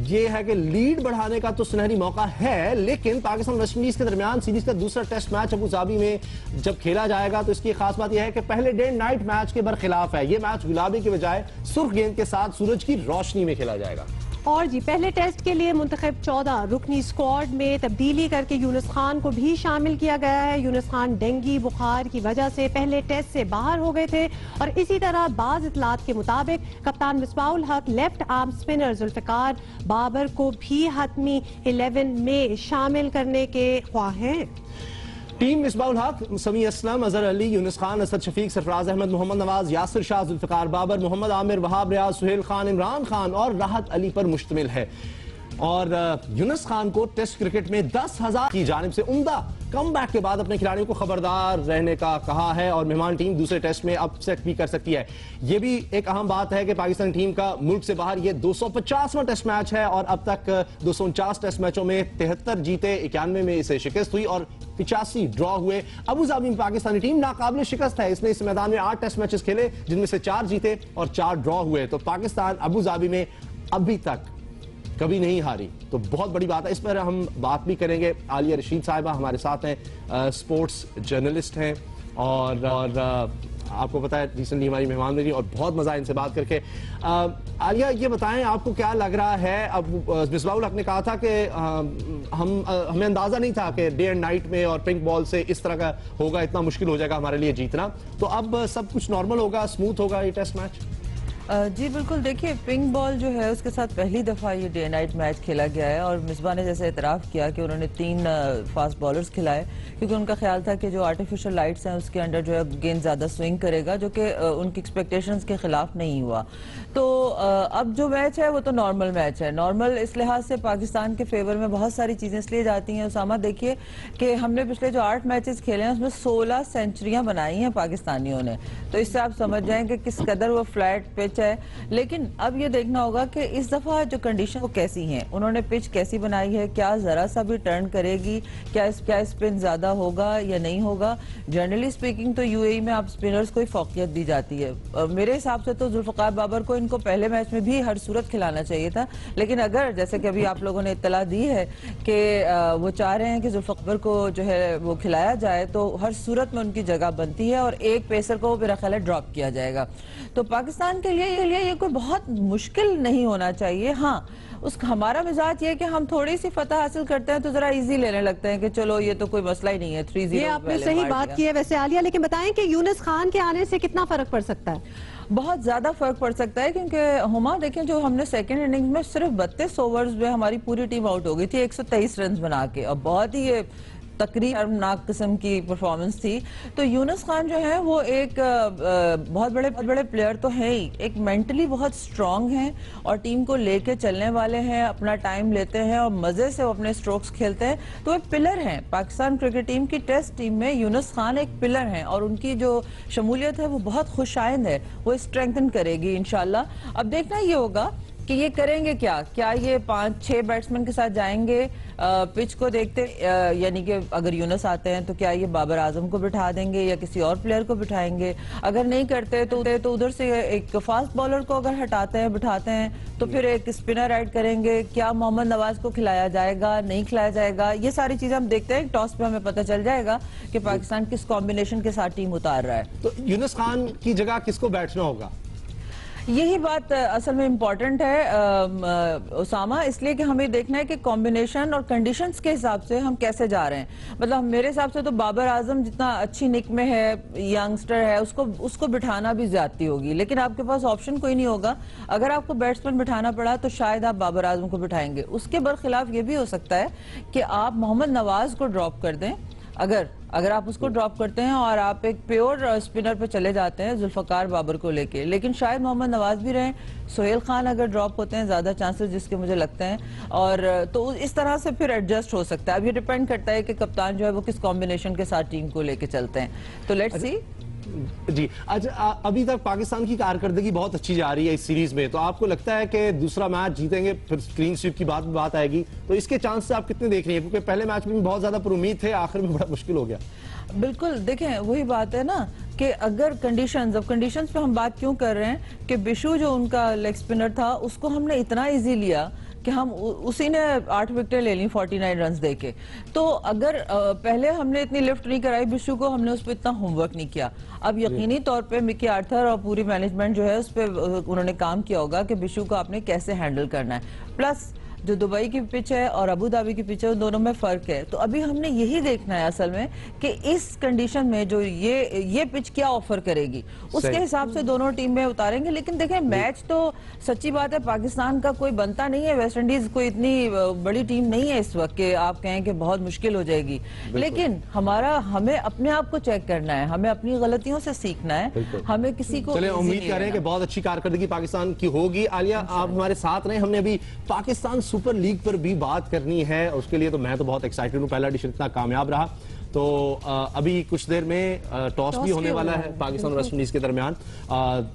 [SPEAKER 2] ये है कि लीड बढ़ाने का तो सुनहरी मौका है, लेकिन पाकिस्तान वेस्ट इंडीज के दरमियान सीरीज का दूसरा टेस्ट मैच अबूधाबी में जब खेला जाएगा तो इसकी खास बात यह है कि पहले डे नाइट मैच के बरखिलाफ है। यह मैच गुलाबी के बजाय सुर्ख गेंद के साथ सूरज की रोशनी में खेला जाएगा।
[SPEAKER 1] और जी पहले टेस्ट के लिए मुंतखब 14 रुकनी स्क्वाड में तब्दीली करके यूनुस खान को भी शामिल किया गया है। यूनुस खान डेंगू बुखार की वजह से पहले टेस्ट से बाहर हो गए थे। और इसी तरह बाज इतलात के मुताबिक कप्तान Misbahul Haq left arm spinner Zulfiqar Babar को भी हतमी 11 में शामिल करने के ख्वाह हैं।
[SPEAKER 2] टीम मिसबाउल हक, समी असलम, अजहर अली, यूनुस खान, असद शफीक, सरफराज अहमद, मोहम्मद नवाज, यासिर शाह, जुल्फिकार बाबर, मोहम्मद आमिर, वहाब रियाज, सुहेल खान, इमरान खान और राहत अली पर मुश्तमिल है। और यूनुस खान को टेस्ट क्रिकेट में 10,000 की जानिब से उम्दा कमबैक के बाद अपने खिलाड़ियों को खबरदार रहने का कहा है। और मेहमान टीम दूसरे टेस्ट में अपसेट भी कर सकती है। यह भी एक अहम बात है कि पाकिस्तान टीम का मुल्क से बाहर यह 250वां टेस्ट मैच है और अब तक 249 टेस्ट मैचों में 73 जीते, 91 में इसे शिकस्त हुई और 85 ड्रॉ हुए। अबूधाबी में पाकिस्तानी टीम नाकाबिल शिकस्त है। इसने इस मैदान में 8 टेस्ट मैचेस खेले, जिनमें से 4 जीते और 4 ड्रॉ हुए। तो पाकिस्तान अबूधाबी में अभी तक कभी नहीं हारी, तो बहुत बड़ी बात है। इस पर हम बात भी करेंगे। आलिया रशीद साहिबा हमारे साथ हैं, स्पोर्ट्स जर्नलिस्ट हैं और आपको पता है रिसेंटली हमारी मेहमान रही और बहुत मजा इनसे बात करके। आलिया, ये बताएं आपको क्या लग रहा है? अब मिसबाउल हक ने कहा था कि हमें अंदाजा नहीं था कि डे एंड नाइट में और पिंक बॉल से इस तरह का होगा, इतना मुश्किल हो जाएगा हमारे लिए जीतना। तो अब सब कुछ नॉर्मल होगा, स्मूथ होगा ये टेस्ट मैच?
[SPEAKER 10] जी बिल्कुल, देखिए पिंक बॉल जो है उसके साथ पहली दफ़ा ये डे नाइट मैच खेला गया है और मिसबा ने जैसे इतराफ़ किया कि उन्होंने 3 फास्ट बॉलर्स खिलाए, क्योंकि उनका ख्याल था कि जो आर्टिफिशियल लाइट्स हैं उसके अंडर जो है गेंद ज़्यादा स्विंग करेगा, जो कि उनकी एक्सपेक्टेशंस के खिलाफ नहीं हुआ। तो अब जो मैच है वो तो नॉर्मल मैच है। नॉर्मल इस लिहाज से पाकिस्तान के फेवर में बहुत सारी चीज़ें इसलिए जाती हैं उसामा, देखिए कि हमने पिछले जो 8 मैचेस खेले हैं उसमें 16 सेंचुरियाँ बनाई हैं पाकिस्तानियों ने। तो इससे आप समझ जाएं कि किस कदर वो फ्लैट पिच है। लेकिन अब ये देखना होगा कि इस दफा जो कंडीशन वो कैसी हैं, उन्होंने पिच कैसी बनाई है, क्या जरा सा भी टर्न करेगी, क्या स्पिन ज्यादा होगा या नहीं होगा। जनरली स्पीकिंग तो यूएई में आप स्पिनर्स को ही फौकियत दी जाती है। मेरे हिसाब से तो जुल्फिकार बाबर को इनको पहले मैच में भी हर सूरत खिलाना चाहिए था, लेकिन अगर जैसे कि अभी आप लोगों ने इत्तला दी है कि वो चाह रहे हैं कि जुल्फिकार को जो है वो खिलाया जाए, तो हर सूरत में उनकी जगह बनती है और एक पेसर को मेरा ख्याल है ड्रॉप किया जाएगा। तो पाकिस्तान के लिए ये कोई बहुत मुश्किल नहीं होना चाहिए। हाँ, हमारा मिजाज ये है कि हम थोड़ी सी फतह हासिल करते हैं तो जरा इजी लेने लगते हैं कि चलो ये तो कोई मसला ही नहीं है, 3-0।
[SPEAKER 1] ये आपने सही बात की है वैसे आलिया, लेकिन बताएं कि यूनुस खान के आने से कितना फर्क पड़ सकता है?
[SPEAKER 10] बहुत ज्यादा फर्क पड़ सकता है, क्योंकि हुमा देखें जो हमने सेकंड इनिंग में सिर्फ 32 ओवर्स में हमारी पूरी टीम आउट हो गई थी 123 रन बना के, और बहुत ही तकरीबनाक किस्म की परफॉर्मेंस थी। तो यूनुस खान जो है वो एक बहुत बड़े प्लेयर तो है ही, एक मेंटली बहुत स्ट्रांग हैं और टीम को लेके चलने वाले हैं, अपना टाइम लेते हैं और मजे से वो अपने स्ट्रोक्स खेलते हैं। तो वो पिलर हैं पाकिस्तान क्रिकेट टीम की, टेस्ट टीम में यूनुस खान एक पिलर हैं और उनकी जो शमूलियत है वो बहुत खुशाइंद है, वो स्ट्रेंथन करेगी इंशाल्लाह। अब देखना ये होगा कि ये करेंगे क्या ये 5-6 बैट्समैन के साथ जाएंगे पिच को देखते, यानी कि अगर यूनुस आते हैं तो क्या ये बाबर आजम को बिठा देंगे या किसी और प्लेयर को बिठाएंगे। अगर नहीं करते तो उधर से एक फास्ट बॉलर को अगर हटाते हैं बिठाते हैं तो फिर एक स्पिनर ऐड करेंगे। क्या मोहम्मद नवाज को खिलाया जाएगा, नहीं खिलाया जाएगा, ये सारी चीजें हम देखते हैं। टॉस पे हमें पता चल जाएगा कि पाकिस्तान किस कॉम्बिनेशन के साथ टीम उतार रहा है।
[SPEAKER 2] तो यूनुस खान की जगह किसको बैठना होगा?
[SPEAKER 10] यही बात असल में इम्पोर्टेंट है उसामा, इसलिए कि हमें देखना है कि कॉम्बिनेशन और कंडीशंस के हिसाब से हम कैसे जा रहे हैं। मतलब मेरे हिसाब से तो बाबर आजम जितना अच्छी निक में है, यंगस्टर है, उसको बिठाना भी ज्यादती होगी, लेकिन आपके पास ऑप्शन कोई नहीं होगा। अगर आपको बैट्समैन बिठाना पड़ा तो शायद आप बाबर आजम को बिठाएंगे। उसके बरखिलाफ ये भी हो सकता है कि आप मोहम्मद नवाज को ड्रॉप कर दें, अगर आप उसको ड्रॉप करते हैं और आप एक प्योर स्पिनर पे चले जाते हैं जुल्फकार बाबर को लेके, लेकिन शायद मोहम्मद नवाज भी रहें, सोहेल खान अगर ड्रॉप होते हैं ज्यादा चांसेस जिसके मुझे लगते हैं, और तो इस तरह से फिर एडजस्ट हो सकता है। अब ये डिपेंड करता है कि कप्तान जो है वो किस कॉम्बिनेशन के साथ टीम को लेके चलते हैं, तो लेट्स सी।
[SPEAKER 2] जी, अच्छा, अभी तक पाकिस्तान की कारकर्दगी बहुत अच्छी जा रही है इस सीरीज में, तो आपको लगता है कि दूसरा मैच जीतेंगे, फिर क्लीन स्वीप की बात आएगी, तो इसके चांस आप कितने देख रही हैं? क्योंकि पहले मैच में भी बहुत ज्यादा उम्मीद थे, आखिर में बड़ा मुश्किल हो गया।
[SPEAKER 10] बिल्कुल, देखें वही बात है ना कि अगर कंडीशंस पे हम बात क्यों कर रहे हैं कि बिशु जो उनका लेग स्पिनर था उसको हमने इतना इजी लिया कि हम उसी ने 8 विकेटें ले ली 49 रन्स देके। तो अगर पहले हमने इतनी लिफ्ट नहीं कराई बिशु को, हमने उस पर इतना होमवर्क नहीं किया। अब यकीनी तौर पे मिकी आर्थर और पूरी मैनेजमेंट जो है उस पर उन्होंने काम किया होगा कि बिशु को आपने कैसे हैंडल करना है। प्लस जो दुबई की पिच है और अबू धाबी की पिच है उन दोनों में फर्क है, तो अभी हमने यही देखना है असल में कि इस कंडीशन में जो ये पिच क्या ऑफर करेगी, उसके हिसाब से दोनों टीमें उतारेंगे। लेकिन देखें मैच तो सच्ची बात है पाकिस्तान का कोई बनता नहीं है, वेस्ट इंडीज कोई इतनी बड़ी टीम नहीं है इस वक्त कि आप कहें कि बहुत मुश्किल हो जाएगी, लेकिन हमें अपने आप को चेक करना है, हमें अपनी गलतियों से सीखना है, हमें किसी को
[SPEAKER 2] चले उम्मीद करें कि बहुत अच्छी कारकर्दगी पाकिस्तान की होगी। आलिया, आप हमारे साथ रहे, हमने अभी पाकिस्तान सुपर लीग पर भी बात करनी है, उसके लिए तो मैं तो बहुत एक्साइटेड हूं, पहला एडिशन इतना कामयाब रहा, तो अभी कुछ देर में टॉस भी होने वाला है पाकिस्तान और वेस्ट इंडीज के दरमियान,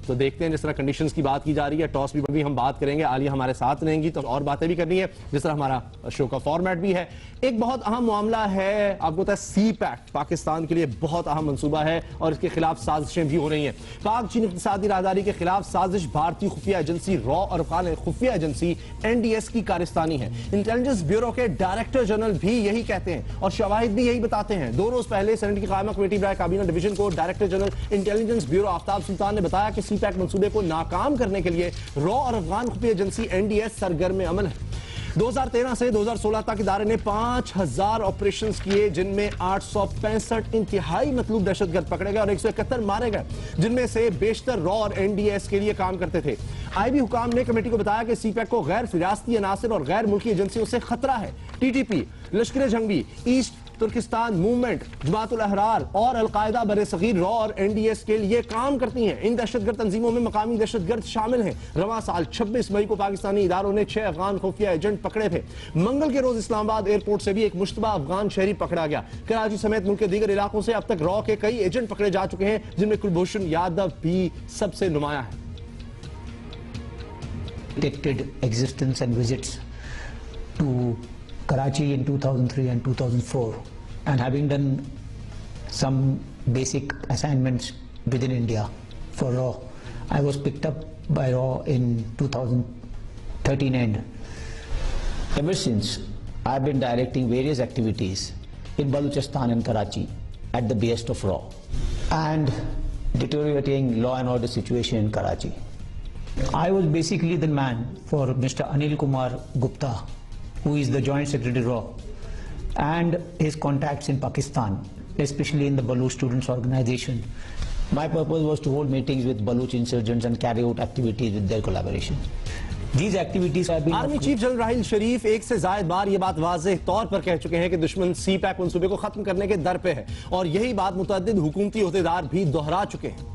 [SPEAKER 2] तो देखते हैं जिस तरह कंडीशंस की बात की जा रही है, टॉस भी हम बात करेंगे, आलिया हमारे साथ रहेंगी तो और बातें भी करनी है, जिस तरह हमारा शो का फॉर्मेट भी है। एक बहुत अहम मामला है, आपको पता है सी पैक्ट पाकिस्तान के लिए बहुत अहम मंसूबा है और इसके खिलाफ साजिशें भी हो रही हैं। पाक चीन इक़्तिसादी राहदारी के खिलाफ साजिश भारतीय खुफिया एजेंसी रॉ और अफगान खुफिया एजेंसी NDS की कारस्तानी है। इंटेलिजेंस ब्यूरो के डायरेक्टर जनरल भी यही कहते हैं और शवाहिद भी यही बताते हैं। 2 रोज पहले सेनेट की कायमा कमेटी बराए काबीना डिवीजन को director general intelligence bureau Aftab Sultan ने बताया कि सी पैक्ट मंसूबे को नाकाम करने के लिए रॉ और अफगान खुफिया एजेंसी NDS सरगर्म अमल है। 2013 से 2016 तक इदारे ने 5000 ऑपरेशंस किए, जिनमें 865 इंतहाई मतलूब दहशतगर्द पकड़े गए और 171 मारे गए, जिनमें से बेशतर रॉ और NDS के लिए काम करते थे। IB हुकाम ने कमेटी को बताया कि सी पैक को गैर फिरासती अनासिर और गैर मुल्की एजेंसियों से खतरा है। TTP, लश्कर जंगी, East Turkistan movement, Jamaat ul Ahrar और अलकायदा बरसगीर रॉ और NDS के लिए काम करती हैं। इन दहशतगर्द तंजीमों में मकामी दहशतगर्द शामिल हैं। रवां साल 26 मई को पाकिस्तानी इदारों ने 6 अफगान खुफिया एजेंट पकड़े थे। मंगल के रोज इस्लामाबाद एयरपोर्ट से भी एक मुश्तबा अफगान शहरी पकड़ा गया। कराची समेत मुल्क के दीगर इलाकों से अब तक रॉ के कई एजेंट पकड़े जा चुके हैं, जिनमें कुलभूषण यादव भी सबसे नुमाया है।
[SPEAKER 11] Existence and visits to Karachi in 2003 and 2004, and having done some basic assignments within India for RAW, I was picked up by RAW in 2013 end. Ever since, I've been directing various activities in Balochistan and Karachi at the behest of RAW and deteriorating law and order situation in Karachi. I was basically the man for Mr. Anil Kumar Gupta, who is the Joint Secretary RAW, and his contacts in Pakistan, especially in the Baluch Students Organization. My purpose was to hold meetings with Baluch insurgents and carry out activities with their collaboration. These activities have been...
[SPEAKER 2] army chief general Raheel Sharif एक से ज्यादा बार ये बात वाज़ेह तौर पर कह चुके हैं कि दुश्मन सी पैक मंसूबे को खत्म करने के दर पे है, और यही बात मुतअद्दिद हुकूमती ओहदेदार भी दोहरा चुके हैं।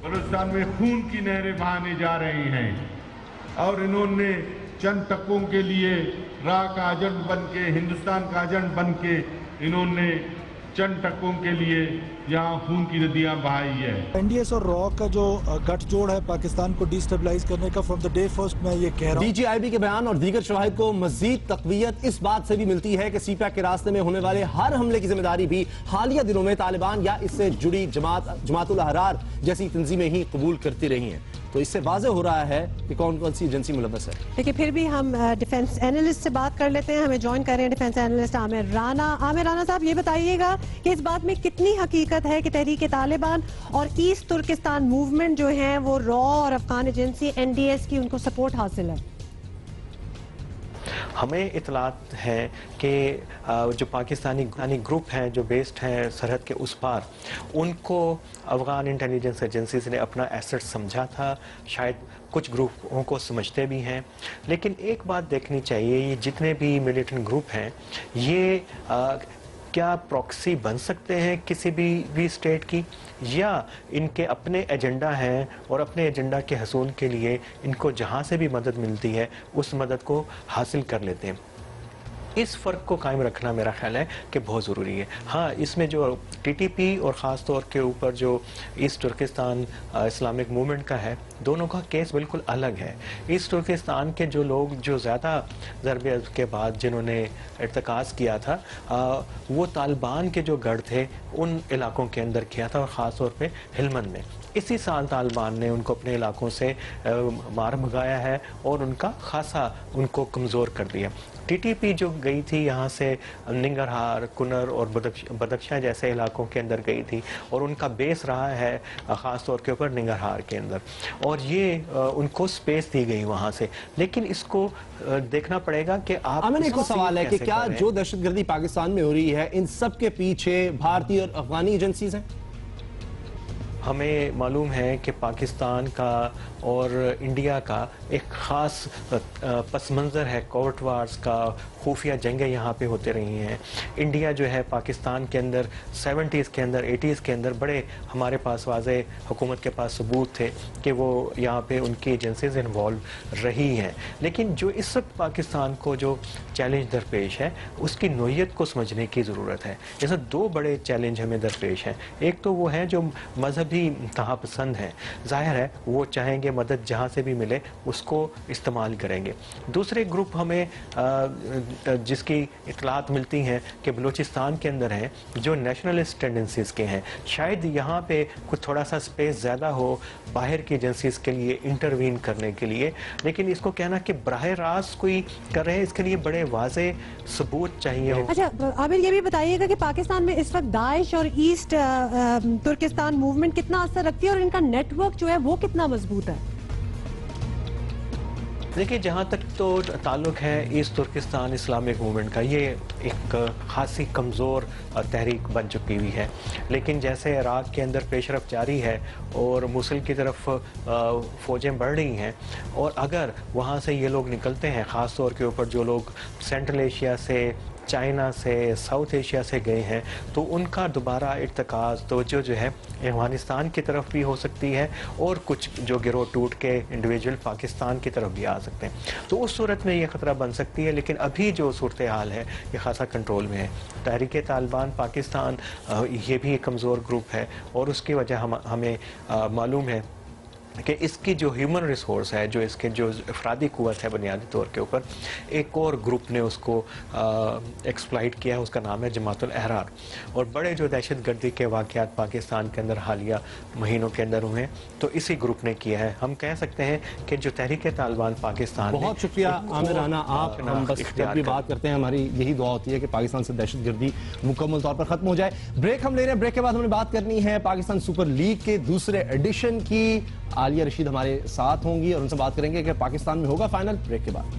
[SPEAKER 12] बलूचिस्तान में खून की नहरें बहाने जा रही हैं और इन्होंने चंद तकों के लिए राह का एजेंट बन के, हिंदुस्तान का एजेंट बन के इन्होंने चंद टकों के लिए यहाँ खून की नदियाँ बहाई है।
[SPEAKER 13] NDS और रॉ का जो गठजोड़ है पाकिस्तान को डिस्टेबलाइज करने का फ्रॉम द डे फर्स्ट मैं ये कह रहा हूँ।
[SPEAKER 2] DGIB के बयान और दीगर शवाहिद को मजीद तक़वियत इस बात से भी मिलती है कि सी पैक के रास्ते में होने वाले हर हमले की जिम्मेदारी भी हालिया दिनों में तालिबान या इससे जुड़ी जमात उल अहरार जैसी तंजीमें ही कबूल करती रही हैं। तो इससे वाज़ेह हो रहा है कि कौन कौन सी एजेंसी मुलव्वस है।
[SPEAKER 1] देखिए, फिर भी हम डिफेंस एनालिस्ट से बात कर लेते हैं। हमें ज्वाइन कर रहे हैं डिफेंस एनालिस्ट आमिर राना। आमिर राना साहब, ये बताइएगा कि इस बात में कितनी हकीकत है कि तहरीक तालिबान और ईस्ट तुर्किस्तान मूवमेंट जो है वो रॉ और अफगान एजेंसी NDS की उनको सपोर्ट हासिल है?
[SPEAKER 14] हमें इतलात है कि जो पाकिस्तानी ग्रुप हैं जो बेस्ड हैं सरहद के उस पार, उनको अफगान इंटेलिजेंस एजेंसीज ने अपना एसेट समझा था, शायद कुछ ग्रुपों को समझते भी हैं। लेकिन एक बात देखनी चाहिए, ये जितने भी मिलिटेंट ग्रुप हैं ये क्या प्रॉक्सी बन सकते हैं किसी भी स्टेट की, या इनके अपने एजेंडा हैं और अपने एजेंडा के हसूल के लिए इनको जहाँ से भी मदद मिलती है उस मदद को हासिल कर लेते हैं। इस फ़र्क को कायम रखना मेरा ख्याल है कि बहुत ज़रूरी है। हाँ, इसमें जो टीटीपी और ख़ास तौर के ऊपर जो ईस्ट तुर्किस्तान इस्लामिक मूवमेंट का है, दोनों का केस बिल्कुल अलग है। ईस्ट तुर्किस्तान के जो लोग जो ज़्यादा ज़रबे के बाद जिन्होंने इर्तिकाज़ किया था, वो तालिबान के जो गढ़ थे उन इलाकों के अंदर किया था, और ख़ास तौर पे हिलमंद में। इसी साल तालिबान ने उनको अपने इलाकों से मार भगाया है और उनका खासा उनको कमज़ोर कर दिया। टीटीपी जो गई थी यहाँ से निंगरहार, कुनर और बदख्शां जैसे इलाकों के अंदर गई थी, और उनका बेस रहा है ख़ास तौर के ऊपर निंगरहार के अंदर, और ये उनको स्पेस दी गई वहाँ से। लेकिन इसको देखना पड़ेगा कि आप
[SPEAKER 2] एक सवाल है कि क्या जो दहशतगर्दी पाकिस्तान में हो रही है इन सब के पीछे भारतीय और अफगानी एजेंसीज हैं?
[SPEAKER 14] हमें मालूम है कि पाकिस्तान का और इंडिया का एक ख़ास पस मंज़र है, कोर्ट वार्स का, खुफिया जंगें यहाँ पे होते रही हैं। इंडिया जो है पाकिस्तान के अंदर 70s के अंदर 80s के अंदर बड़े हमारे पास वाज़े हुकूमत के पास सबूत थे कि वो यहाँ पे उनकी एजेंसीज इन्वॉल्व रही हैं। लेकिन जो इस वक्त पाकिस्तान को जो चैलेंज दरपेश है उसकी नोयत को समझने की ज़रूरत है। जैसे दो बड़े चैलेंज हमें दरपेश हैं। एक तो वो है जो मजहबी इंतहा पसंद हैं, जाहिर है वो चाहेंगे मदद जहाँ से भी मिले उसको इस्तेमाल करेंगे। दूसरे ग्रुप हमें जिसकी इतलात मिलती हैं कि बलूचिस्तान के अंदर हैं जो नेशनलिस्ट टेंडेंसीज के हैं, शायद यहाँ पे कुछ थोड़ा सा स्पेस ज़्यादा हो बाहर की एजेंसीज के लिए इंटरवीन करने के लिए। लेकिन इसको कहना कि बराह रास्त कोई कर रहे हैं, इसके लिए बड़े वाज़े सबूत चाहिए।
[SPEAKER 1] अच्छा आमिर, ये भी बताइएगा कि पाकिस्तान में इस वक्त दाइश और ईस्ट तुर्किस्तान मूवमेंट कितना असर रखती है और इनका नेटवर्क जो है वो कितना मजबूत है?
[SPEAKER 14] देखिए, जहाँ तक तो ताल्लुक है ईस्ट तुर्किस्तान इस्लामिक मूवमेंट का, ये एक खासी कमज़ोर तहरीक बन चुकी हुई है। लेकिन जैसे इराक़ के अंदर पेशरफ जारी है और मोसुल की तरफ फ़ौजें बढ़ रही हैं, और अगर वहाँ से ये लोग निकलते हैं, ख़ास तौर के ऊपर जो लोग सेंट्रल एशिया से, चाइना से, साउथ एशिया से गए हैं, तो उनका दोबारा इर्तिकाज़ तवज्जो जो है अफ़गानिस्तान की तरफ भी हो सकती है, और कुछ जो गिरोह टूट के इंडिविजुअल पाकिस्तान की तरफ भी आ सकते हैं। तो उस सूरत में ये ख़तरा बन सकती है। लेकिन अभी जो सूरत हाल है ये खासा कंट्रोल में है। तहरीक तालिबान पाकिस्तान ये भी एक कमज़ोर ग्रुप है, और उसकी वजह हमें मालूम है कि इसकी जो ह्यूमन रिसोर्स है, जो इसके जो अफरादी कुव्वत है बुनियादी तौर के ऊपर, एक और ग्रुप ने उसको एक्सप्लॉइट किया है, उसका नाम है जमातुल अहरार। और बड़े जो दहशत गर्दी के वाक़यात पाकिस्तान के अंदर हालिया महीनों के अंदर हुए हैं तो इसी ग्रुप ने किया है। हम कह सकते हैं कि जो तहरीक तालिबान पाकिस्तान,
[SPEAKER 2] बहुत शुक्रिया आमिर राना, आप हम बस जब भी बात करते हैं हमारी यही दुआ होती है कि पाकिस्तान से दहशत गर्दी मुकम्मल तौर पर खत्म हो जाए। ब्रेक हम ले रहे हैं, ब्रेक के बाद हमने बात करनी है पाकिस्तान सुपर लीग के दूसरे एडिशन की। आलिया रशीद हमारे साथ होंगी और उनसे बात करेंगे कि पाकिस्तान में होगा फाइनल। ब्रेक के बाद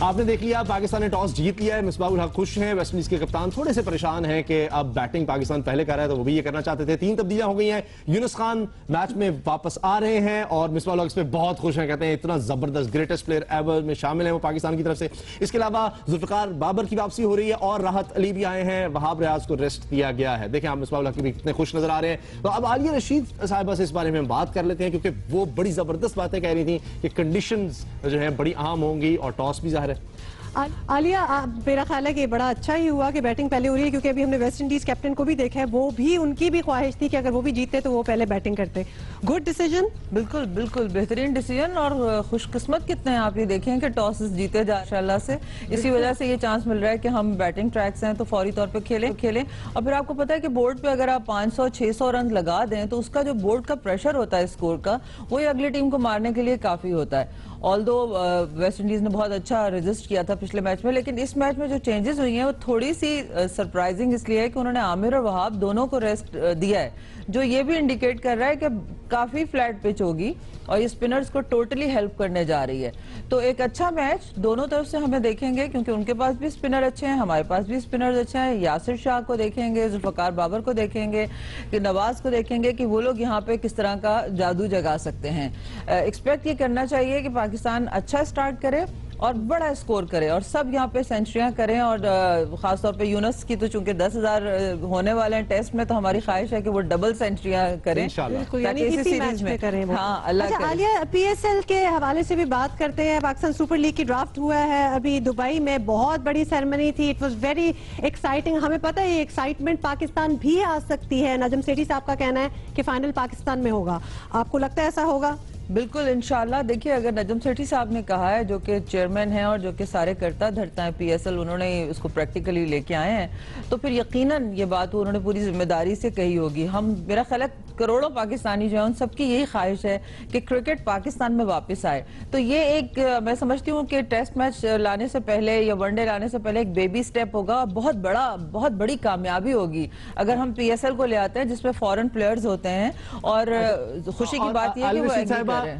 [SPEAKER 2] आपने देख लिया पाकिस्तान ने टॉस जीत लिया है। मिसबाहुल हक खुश हैं, वेस्टइंडीज के कप्तान थोड़े से परेशान हैं कि अब बैटिंग पाकिस्तान पहले कर रहा है तो वो भी ये करना चाहते थे। 3 तब्दीलियां हो गई हैं, यूनुस खान मैच में वापस आ रहे हैं और मिसबाहुल हक इस पे बहुत खुश हैं, कहते हैं इतना जबरदस्त ग्रेटेस्ट प्लेयर एवर में शामिल है वो पाकिस्तान की तरफ से। इसके अलावा जुल्फिकार बाबर की वापसी हो रही है और राहत अली भी आए हैं, वहाब रियाज को रेस्ट दिया गया है। देखें आप मिसबाहुल हक भी कितने खुश नजर आ रहे हैं। तो अब आलिया रशीद साहिबा से इस बारे में हम बात कर लेते हैं, क्योंकि वो बड़ी जबरदस्त बातें कह रही थी कि कंडीशंस जो है बड़ी अहम होंगी और टॉस भी जाहिर है।
[SPEAKER 1] आलिया, मेरा ख्याल है कि बड़ा अच्छा ही हुआ कि बैटिंग पहले हो रही है, क्योंकि अभी हमने वेस्ट इंडीज कैप्टन को भी देखा है, वो भी उनकी भी ख्वाहिश थी कि अगर वो भी जीते तो वो पहले बैटिंग करते। गुड डिसीजन,
[SPEAKER 10] बिल्कुल बिल्कुल बेहतरीन डिसीजन, और खुशकिस्मत कितने हैं आप ये देखें कि टॉस जीते जा इंशाल्लाह से। इसी वजह से ये चांस मिल रहा है कि हम बैटिंग ट्रैक्स हैं तो फौरी तौर पर खेलें। और फिर आपको पता है कि बोर्ड पे अगर आप 500-600 रन लगा दें तो उसका जो बोर्ड का प्रेशर होता है स्कोर का, वो अगली टीम को मारने के लिए काफी होता है। ऑल्दो वेस्ट इंडीज ने बहुत अच्छा रजिस्ट किया था पिछले मैच में, लेकिन इस मैच में जो चेंजेस हुई हैं वो थोड़ी सी सरप्राइजिंग इसलिए है कि उन्होंने आमिर और वहाब दोनों को रेस्ट दिया है, जो ये भी इंडिकेट कर रहा है कि काफी फ्लैट पिच होगी और ये स्पिनर्स को टोटली हेल्प करने जा रही है। तो एक अच्छा मैच दोनों तरफ से हमें देखेंगे, क्योंकि उनके पास भी स्पिनर अच्छे हैं, हमारे पास भी स्पिनर्स अच्छे हैं। यासिर शाह को देखेंगे, जुल्फकार बाबर को देखेंगे, कि नवाज को देखेंगे कि वो लोग यहाँ पे किस तरह का जादू जगा सकते हैं। एक्सपेक्ट ये करना चाहिए कि पाकिस्तान अच्छा स्टार्ट करे और बड़ा स्कोर करे और सब यहाँ पे सेंचुरियां करें, और खासतौर पे यूनस की तो चूंकि 10,000 होने वाले हैं टेस्ट में, तो हमारी ख्वाहिश है कि वो डबल सेंचुरियां करें ताकि इसी सीरीज में करें। हाँ, अल्लाह करे।
[SPEAKER 1] आलिया, पीएसएल के हवाले से भी बात करते हैं। पाकिस्तान सुपर लीग की ड्राफ्ट हुआ है अभी दुबई में, बहुत बड़ी सेरेमनी थी, इट वाज वेरी एक्साइटिंग। हमें पता है ये एक्साइटमेंट पाकिस्तान भी आ सकती है। नजम सेठी साहब का कहना है कि फाइनल पाकिस्तान में होगा, आपको लगता है ऐसा होगा?
[SPEAKER 10] बिल्कुल, इंशाल्लाह। देखिए, अगर नजम सेठी साहब ने कहा है, जो कि चेयरमैन हैं और जो कि सारे करता धरता है पीएसएल, उन्होंने उसको प्रैक्टिकली लेके आए हैं, तो फिर यकीनन ये बात उन्होंने पूरी जिम्मेदारी से कही होगी। हम, मेरा ख्याल है करोड़ों पाकिस्तानी जो है उन सबकी यही ख्वाहिश है कि क्रिकेट पाकिस्तान में वापस आए। तो ये एक, मैं समझती हूँ कि टेस्ट मैच लाने से पहले या वनडे लाने से पहले एक बेबी स्टेप होगा और बहुत बड़ी कामयाबी होगी अगर हम पीएसएल को ले आते हैं जिसमें फॉरेन प्लेयर्स होते हैं। और खुशी की बात यह है कि वो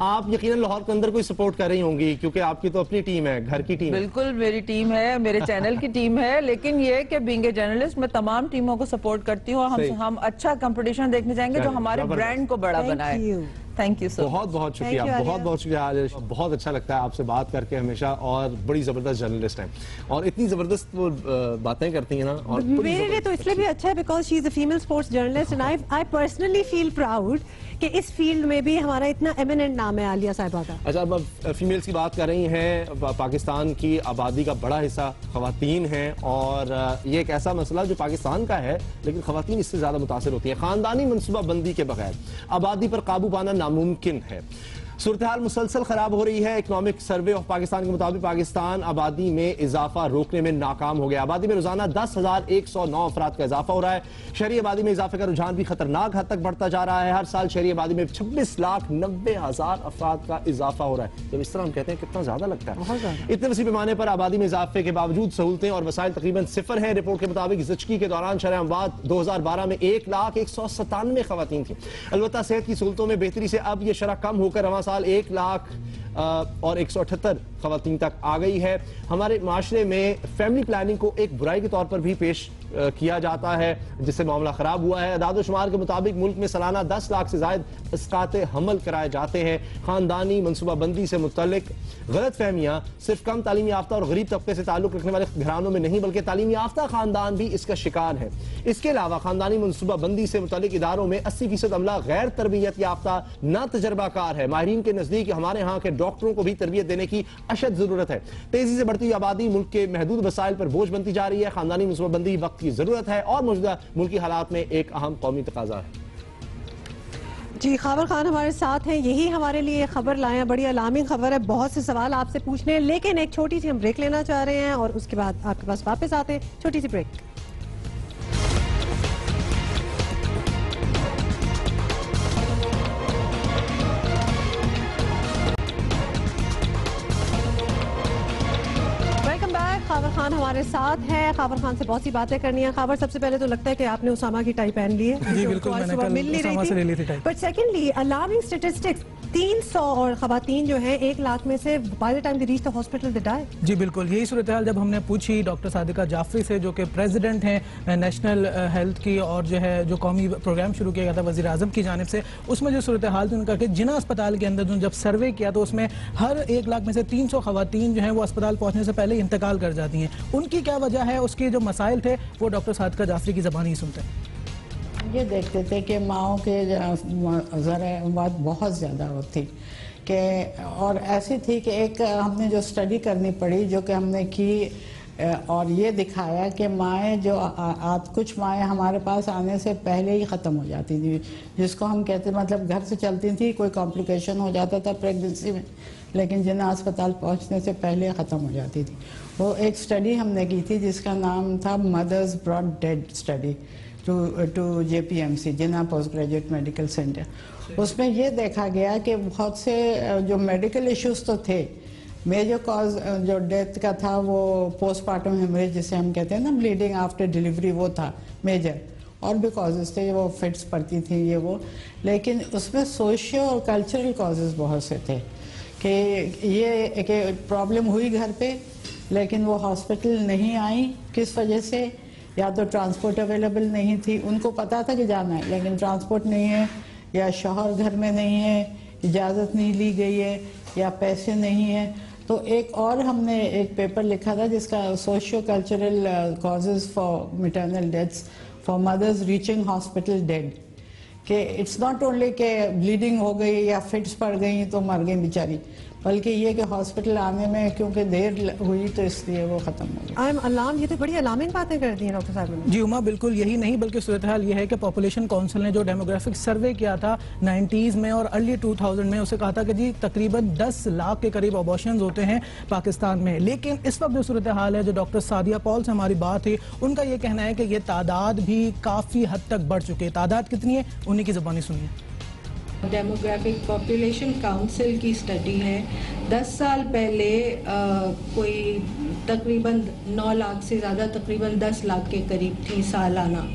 [SPEAKER 2] आप यकीनन लाहौर के अंदर कोई सपोर्ट कर रही होंगी, क्योंकि आपकी तो अपनी टीम है, घर की टीम।
[SPEAKER 10] बिल्कुल, मेरी टीम है, मेरे चैनल की टीम है, लेकिन ये कि बीइंग ए जर्नलिस्ट मैं तमाम टीमों को सपोर्ट करती हूँ। हम अच्छा कंपटीशन देखने जाएंगे जो हमारे ब्रांड को बड़ा बनाए। थैंक यू सो
[SPEAKER 2] बहुत बहुत शुक्रिया, बहुत शुक्रिया। बहुत अच्छा लगता है आपसे बात करके हमेशा, और बड़ी जबरदस्त जर्नलिस्ट हैं और इतनी जबरदस्त वो बातें करती हैं ना। और
[SPEAKER 1] मेरे लिए तो इसलिए भी अच्छा है because she is a female sports journalist and I personally feel proud कि इस फील्ड में भी हमारा इतना एमिनेंट नाम है आलिया साहिबा का।
[SPEAKER 2] अच्छा, अब फीमेल्स की बात कर रही हैं। पाकिस्तान की आबादी का बड़ा हिस्सा खवातीन हैं और ये एक ऐसा मसला जो पाकिस्तान का है, लेकिन खवातीन इससे ज्यादा मुतासिर होती हैं। खानदानी मनसूबाबंदी के बगैर आबादी पर काबू पाना नामुमकिन है। सूरत हाल मुसलसल खराब हो रही है। इकोनॉमिक सर्वे ऑफ पाकिस्तान के मुताबिक पाकिस्तान आबादी में इजाफा रोकने में नाकाम हो गया। आबादी में रोजाना 10,109 अफराद का इजाफा हो रहा है। शहरी आबादी में इजाफे का रुझान भी खतरनाक हद तक बढ़ता जा रहा है। हर साल शहरी आबादी में 26,90,000 अफराद का इजाफा हो रहा है। जब इस तरह हम कहते हैं कितना ज्यादा लगता है। इतने वसी पैमाने पर आबादी में इजाफे के बावजूद सहूलतें और वसाइल तकरीबन सिफर है। रिपोर्ट के मुताबिक ज़िचकी के दौरान शरह अमवात 2012 में 1,197 खवातीन थी। अलबत्ता सेहत की सहूलतों में बेहतरी से अब यह शरह कम होकर रवां साल 1,00,178 खवातीन तक आ गई है। हमारे माशरे में फैमिली प्लानिंग को एक बुराई के तौर पर भी पेश किया जाता है, जिससे मामला खराब हुआ है। अदाद शुमार के मुताबिक मुल्क में सालाना 10 लाख से ज्यादा इसकात हमल कराए जाते हैं। खानदानी मनसूबाबंदी से मुतल्लिक गलत फहमियाँ सिर्फ कम तालीम याफ्ता और गरीब तबके से ताल्लुक रखने वाले घरानों में नहीं, बल्कि तालीम याफ्ता खानदान भी इसका शिकार है। इसके अलावा खानदानी मनसूबाबंदी से मुतल्लिक इदारों में 80% अमला गैर तरबियत याफ्ता न तजर्बाकार है। माहिरीन के नजदीक हमारे यहाँ के डॉक्टरों को भी तरबियत देने की अशद जरूरत है। तेजी से बढ़ती आबादी मुल्क के महदूद वसाइल पर बोझ बनती जा रही है। खानदानी मनसूबाबंदी वक्त की जरूरत है और मौजूदा मुल्की हालात में एक अहम कौमी तकाजा है।
[SPEAKER 1] जी, खाबर खान हमारे साथ हैं, यही हमारे लिए खबर लाए हैं। बड़ी अलार्मिंग खबर है, बहुत से सवाल आपसे पूछने हैं, लेकिन एक छोटी सी हम ब्रेक लेना चाह रहे हैं और उसके बाद आपके पास वापस आते हैं। छोटी सी ब्रेक। खाबर खान हमारे साथ है। खाबर खान से बहुत सी बातें करनी है। खाबर, सबसे पहले तो लगता है कि आपने उसामा की टाई पहन ली है।
[SPEAKER 15] जी बिल्कुल, मैंने कल उसामा से ले ली थी टाई।
[SPEAKER 1] बट सेकंडली अलार्मिंग स्टैटिस्टिक्स, 300 और खवातीन जो हैं 1 लाख में से by the time they reach the hospital they die.
[SPEAKER 15] जी बिल्कुल, यही सूरत हाल जब हमने पूछी डॉक्टर सादिका जाफरी से, जो कि प्रेसिडेंट हैं नेशनल हेल्थ की, और जो है जो कौमी प्रोग्राम शुरू किया गया था वज़ीर आज़म की जानिब से, उसमें जो सूरत हाल थी उनका कि जिना अस्पताल के अंदर जब सर्वे किया तो उसमें हर 1 लाख में से 300 खवातीन जो है वो अस्पताल पहुंचने से पहले इंतकाल कर जाती हैं। उनकी क्या वजह है, उसके जो मसाइल थे वो डॉक्टर सादिका जाफरी की ज़बान ही सुनते हैं।
[SPEAKER 16] ये देखते थे कि माओं के ज़रा बात बहुत ज़्यादा होती कि, और ऐसी थी कि एक हमने जो स्टडी करनी पड़ी जो कि हमने की, और ये दिखाया कि माएँ जो कुछ माएँ हमारे पास आने से पहले ही ख़त्म हो जाती थी, जिसको हम कहते मतलब घर से चलती थी, कोई कॉम्प्लिकेशन हो जाता था प्रेगनेंसी में, लेकिन जिन्हें अस्पताल पहुंचने से पहले ख़त्म हो जाती थी। वो एक स्टडी हमने की थी जिसका नाम था mothers brought dead study to JPMC, Jinnah post graduate medical centre. उसमें ये देखा गया कि बहुत से जो मेडिकल इश्यूज तो थे, मेजर कॉज जो डेथ का था वो पोस्टमार्टम हेमरेज जिसे हम कहते हैं ना, ब्लीडिंग आफ्टर डिलीवरी, वो था मेजर। और भी कॉजेज़ थे, वो फिट्स पड़ती थी ये वो, लेकिन उसमें सोशियो और कल्चरल कॉजेज़ बहुत से थे कि ये कि प्रॉब्लम हुई घर पे लेकिन वो हॉस्पिटल नहीं आई, किस वजह से? या तो ट्रांसपोर्ट अवेलेबल नहीं थी, उनको पता था कि जाना है लेकिन ट्रांसपोर्ट नहीं है, या शौहर घर में नहीं है, इजाज़त नहीं ली गई है, या पैसे नहीं है। तो एक और हमने एक पेपर लिखा था जिसका socio cultural causes for maternal deaths for mothers reaching hospital dead, कि इट्स नॉट ओनली के ब्लीडिंग हो गई या फिट्स पड़ गई तो मर गई बेचारी, बल्कि ये कि हॉस्पिटल आने में क्योंकि देर हुई तो इसलिए वो ख़त्म हो गई।
[SPEAKER 1] आई एम अलार्म, ये तो बड़ी अलार्मिंग बातें कर दी हैं डॉक्टर साहब ने।
[SPEAKER 15] जी उमा, बिल्कुल यही नहीं बल्कि सूरत हाल ये है कि पॉपुलेशन काउंसिल ने जो डेमोग्राफिक सर्वे किया था 90s में और अर्ली 2000 में, उसे कहा था कि जी तकरीबन 10 लाख के करीब अबॉर्शंस होते हैं पाकिस्तान में। लेकिन इस वक्त जो सूरत हाल है, जो डॉक्टर सादिया पॉल से हमारी बात है, उनका ये कहना है कि ये तादाद भी काफ़ी हद तक बढ़ चुकी है। तादाद कितनी है, उन्हीं की ज़बानी सुनिए।
[SPEAKER 17] डेमोग्राफिक पॉपुलेशन काउंसिल की स्टडी है। 10 साल पहले कोई तकरीबन 9 लाख से ज़्यादा, तकरीबन 10 लाख के करीब थी सालाना।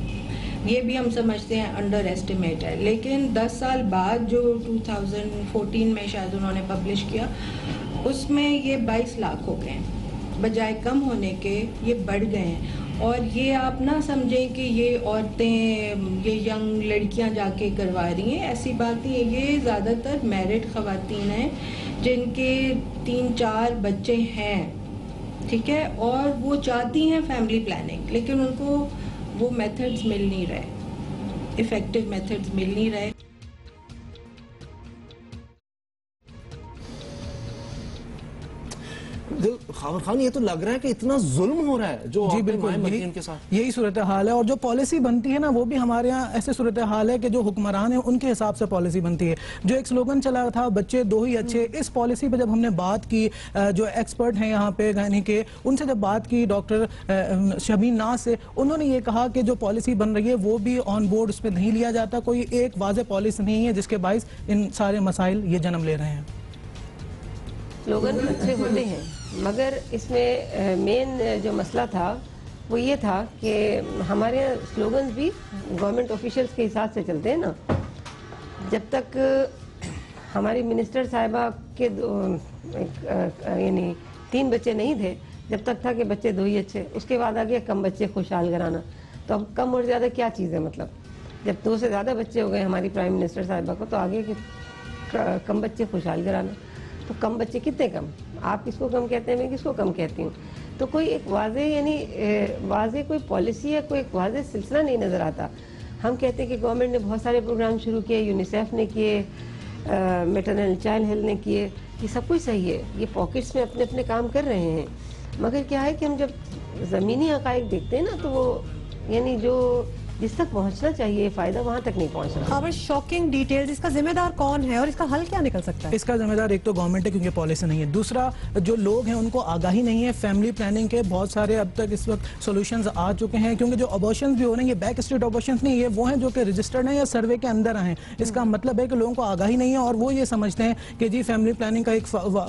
[SPEAKER 17] ये भी हम समझते हैं अंडर एस्टिमेट है, लेकिन 10 साल बाद जो 2014 में शायद उन्होंने पब्लिश किया, उसमें ये 22 लाख हो गए, बजाय कम होने के ये बढ़ गए हैं। और ये आप ना समझें कि ये औरतें, ये यंग लड़कियां जाके करवा रही हैं, ऐसी बात नहीं है। ये ज़्यादातर मैरिड ख़वातीन हैं जिनके 3-4 बच्चे हैं, ठीक है, और वो चाहती हैं फैमिली प्लानिंग, लेकिन उनको वो मेथड्स मिल नहीं रहे, इफ़ेक्टिव मेथड्स मिल नहीं रहे।
[SPEAKER 2] खावर खान, ये तो लग रहा है कि इतना जुल्म हो रहा है जो
[SPEAKER 15] जी बिल्कुल
[SPEAKER 2] उनके साथ।
[SPEAKER 15] यही सूरत हाल है, और जो पॉलिसी बनती है ना, वो भी हमारे यहाँ ऐसे सूरत हाल है कि जो हुक्मरान है उनके हिसाब से पॉलिसी बनती है। जो एक स्लोगन चला था, बच्चे दो ही अच्छे, इस पॉलिसी पे जब हमने बात की, जो एक्सपर्ट हैं यहाँ पे यानी कि उनसे जब बात की डॉक्टर शबीन नाज से, उन्होंने ये कहा कि जो पॉलिसी बन रही है वो भी ऑन बोर्ड उस पर नहीं लिया जाता, कोई एक वाज़ेह पॉलिसी नहीं है जिसके बाइस इन सारे मसाइल ये जन्म ले रहे हैं।
[SPEAKER 18] स्लोगन अच्छे होते हैं, मगर इसमें मेन जो मसला था वो ये था कि हमारे स्लोगन्स भी गवर्नमेंट ऑफिशियल्स के हिसाब से चलते हैं ना। जब तक हमारी मिनिस्टर साहिबा के यानी 3 बच्चे नहीं थे, जब तक था कि बच्चे 2 ही अच्छे, उसके बाद आ गया कम बच्चे खुशहाल कराना। तो अब कम और ज़्यादा क्या चीज़ है? मतलब जब 2 से ज़्यादा बच्चे हो गए हमारी प्राइम मिनिस्टर साहिबा को, तो आगे कि कम बच्चे खुशहाल कराना। तो कम बच्चे कितने कम? आप किसको कम कहते हैं, मैं किसको कम कहती हूँ? तो कोई एक वाज़े यानी वाज़े कोई पॉलिसी या कोई एक वाज़े सिलसिला नहीं नज़र आता। हम कहते हैं कि गवर्नमेंट ने बहुत सारे प्रोग्राम शुरू किए, यूनिसेफ ने किए, मैटरनल चाइल्ड हेल्थ ने किए, ये सब कुछ सही है, ये पॉकेट्स में अपने अपने काम कर रहे हैं। मगर क्या है कि हम जब ज़मीनी हक़ाइक़ देखते हैं ना, तो वो यानी जो जिस तक पहुंचना चाहिए फायदा वहां तक नहीं पहुंच रहा।
[SPEAKER 1] खबर शॉकिंग डिटेल्स, इसका जिम्मेदार कौन है और इसका हल क्या निकल सकता है?
[SPEAKER 15] इसका जिम्मेदार एक तो गवर्नमेंट है क्योंकि पॉलिसी नहीं है, दूसरा जो लोग हैं उनको आगाही नहीं है। फैमिली प्लानिंग के बहुत सारे अब तक इस वक्त सॉल्यूशंस आ चुके हैं, क्योंकि जो अबॉर्शंस भी हो रहे हैं ये बैक स्टेट अबॉर्शंस नहीं, ये वो हैं जो कि रजिस्टर्ड हैं या सर्वे के अंदर आए हैं। इसका मतलब है कि लोगों को आगाही नहीं है और वो ये समझते हैं कि जी फैमिली प्लानिंग का एक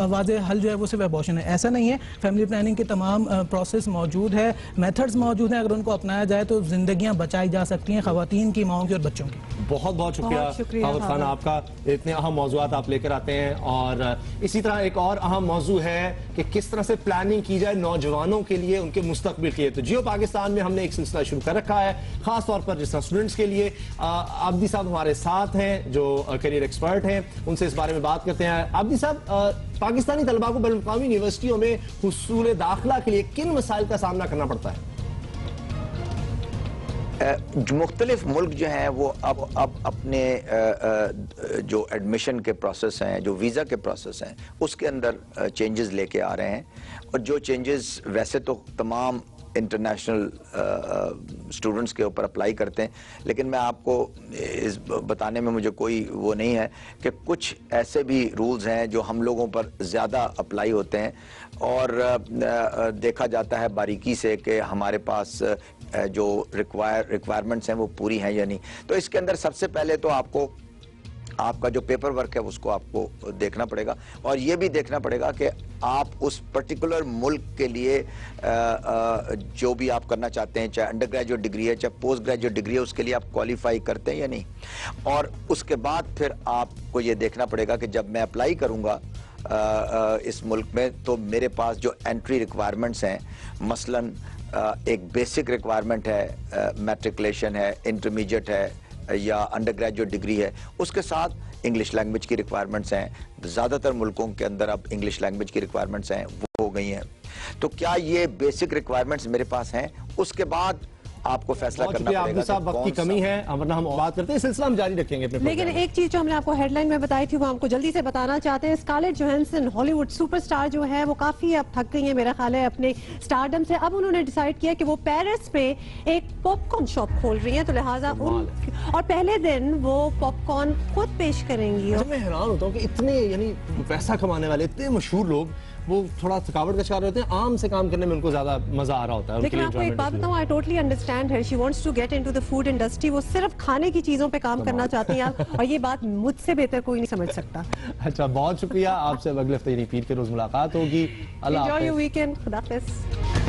[SPEAKER 15] वाज़ेह हल जो है वो सिर्फ अबॉर्शन है। ऐसा नहीं है, फैमिली प्लानिंग के तमाम प्रोसेस मौजूद है, मेथड्स मौजूद हैं। अगर उनको अपनाया जाए तो जिंदगियां बचाई जा सकती हैं, खवातीन की, माओं की और बच्चों की।
[SPEAKER 2] बहुत बहुत शुक्रिया खावर खान आपका, इतने अहम मौज़ूआत आप लेकर आते हैं। और इसी तरह एक और अहम मौजू है कि किस तरह से प्लानिंग की जाए नौजवानों के लिए, उनके मुस्तकबिल के लिए। तो जियो पाकिस्तान में हमने एक सिलसिला शुरू कर रखा है, खास तौर पर जिस तरह स्टूडेंट्स के लिए। आबदी साहब हमारे साथ हैं जो करियर एक्सपर्ट हैं, उनसे इस बारे में बात करते हैं। आबदी साहब, पाकिस्तानी तलबा को बैनुल-अक़वामी यूनिवर्सिटियों में हुसूल दाखिला के लिए किन मसाइल का सामना करना पड़ता है?
[SPEAKER 19] मुख्तलिफ मुल्क जो हैं वो अब अपने जो एडमिशन के प्रोसेस हैं, जो वीज़ा के प्रोसेस हैं, उसके अंदर चेंजेस लेके आ रहे हैं। और जो चेंजेस वैसे तो तमाम इंटरनेशनल स्टूडेंट्स के ऊपर अप्लाई करते हैं, लेकिन मैं आपको इस बताने में मुझे कोई वो नहीं है कि कुछ ऐसे भी रूल्स हैं जो हम लोगों पर ज़्यादा अप्लाई होते हैं और देखा जाता है बारीकी से कि हमारे पास जो रिक्वायरमेंट्स हैं वो पूरी हैं या नहीं। तो इसके अंदर सबसे पहले तो आपको आपका जो पेपर वर्क है उसको आपको देखना पड़ेगा, और ये भी देखना पड़ेगा कि आप उस पर्टिकुलर मुल्क के लिए जो भी आप करना चाहते हैं, चाहे अंडर ग्रेजुएट डिग्री है चाहे पोस्ट ग्रेजुएट डिग्री है, उसके लिए आप क्वालिफाई करते हैं या नहीं। और उसके बाद फिर आपको ये देखना पड़ेगा कि जब मैं अप्लाई करूंगा इस मुल्क में, तो मेरे पास जो एंट्री रिक्वायरमेंट्स हैं, मसलन एक बेसिक रिक्वायरमेंट है, मैट्रिकुलेशन है, इंटरमीडिएट है या अंडर ग्रेजुएट डिग्री है, उसके साथ इंग्लिश लैंग्वेज की रिक्वायरमेंट्स हैं। ज़्यादातर मुल्कों के अंदर अब इंग्लिश लैंग्वेज की रिक्वायरमेंट्स हैं, वो हो गई हैं। तो क्या ये बेसिक रिक्वायरमेंट्स मेरे पास हैं? उसके बाद आपको फैसला करना पड़ेगा।
[SPEAKER 2] साहब, वक्त की कमी है, वरना हम बात करते हैं, सिलसिला हम जारी रखेंगे अपने।
[SPEAKER 1] लेकिन एक चीज जो हमने आपको हेडलाइन में बताई थी वो हमको जल्दी से बताना चाहते हैं। स्कारलेट जोहानसन हॉलीवुड सुपरस्टार जो है वो काफी अब थक गई है मेरा ख्याल है अपने स्टारडम से। अब उन्होंने डिसाइड किया कि वो पेरिस में एक पॉपकॉर्न शॉप खोल रही है, तो लिहाजा और पहले दिन वो पॉपकॉर्न खुद पेश करेंगी।
[SPEAKER 2] मैं हैरान होता हूँ कि इतने यानी पैसा कमाने वाले इतने मशहूर लोग वो थोड़ा थकावट का शिकार होते हैं, आम से काम करने में उनको ज्यादा मजा आ रहा होता है।
[SPEAKER 1] लेकिन आपको एक बात बताऊं, आई टोटली अंडरस्टैंड है, she wants to get into the food industry. वो सिर्फ खाने की चीजों पे काम करना चाहती हैं और ये बात मुझसे बेहतर कोई नहीं समझ सकता।
[SPEAKER 2] अच्छा, बहुत शुक्रिया आपसे। अगले हफ्ते यानी पीर के रोज मुलाकात होगी। अल्लाह हाफ़िज़।
[SPEAKER 1] Enjoy your weekend. खुदा हाफ़िज़।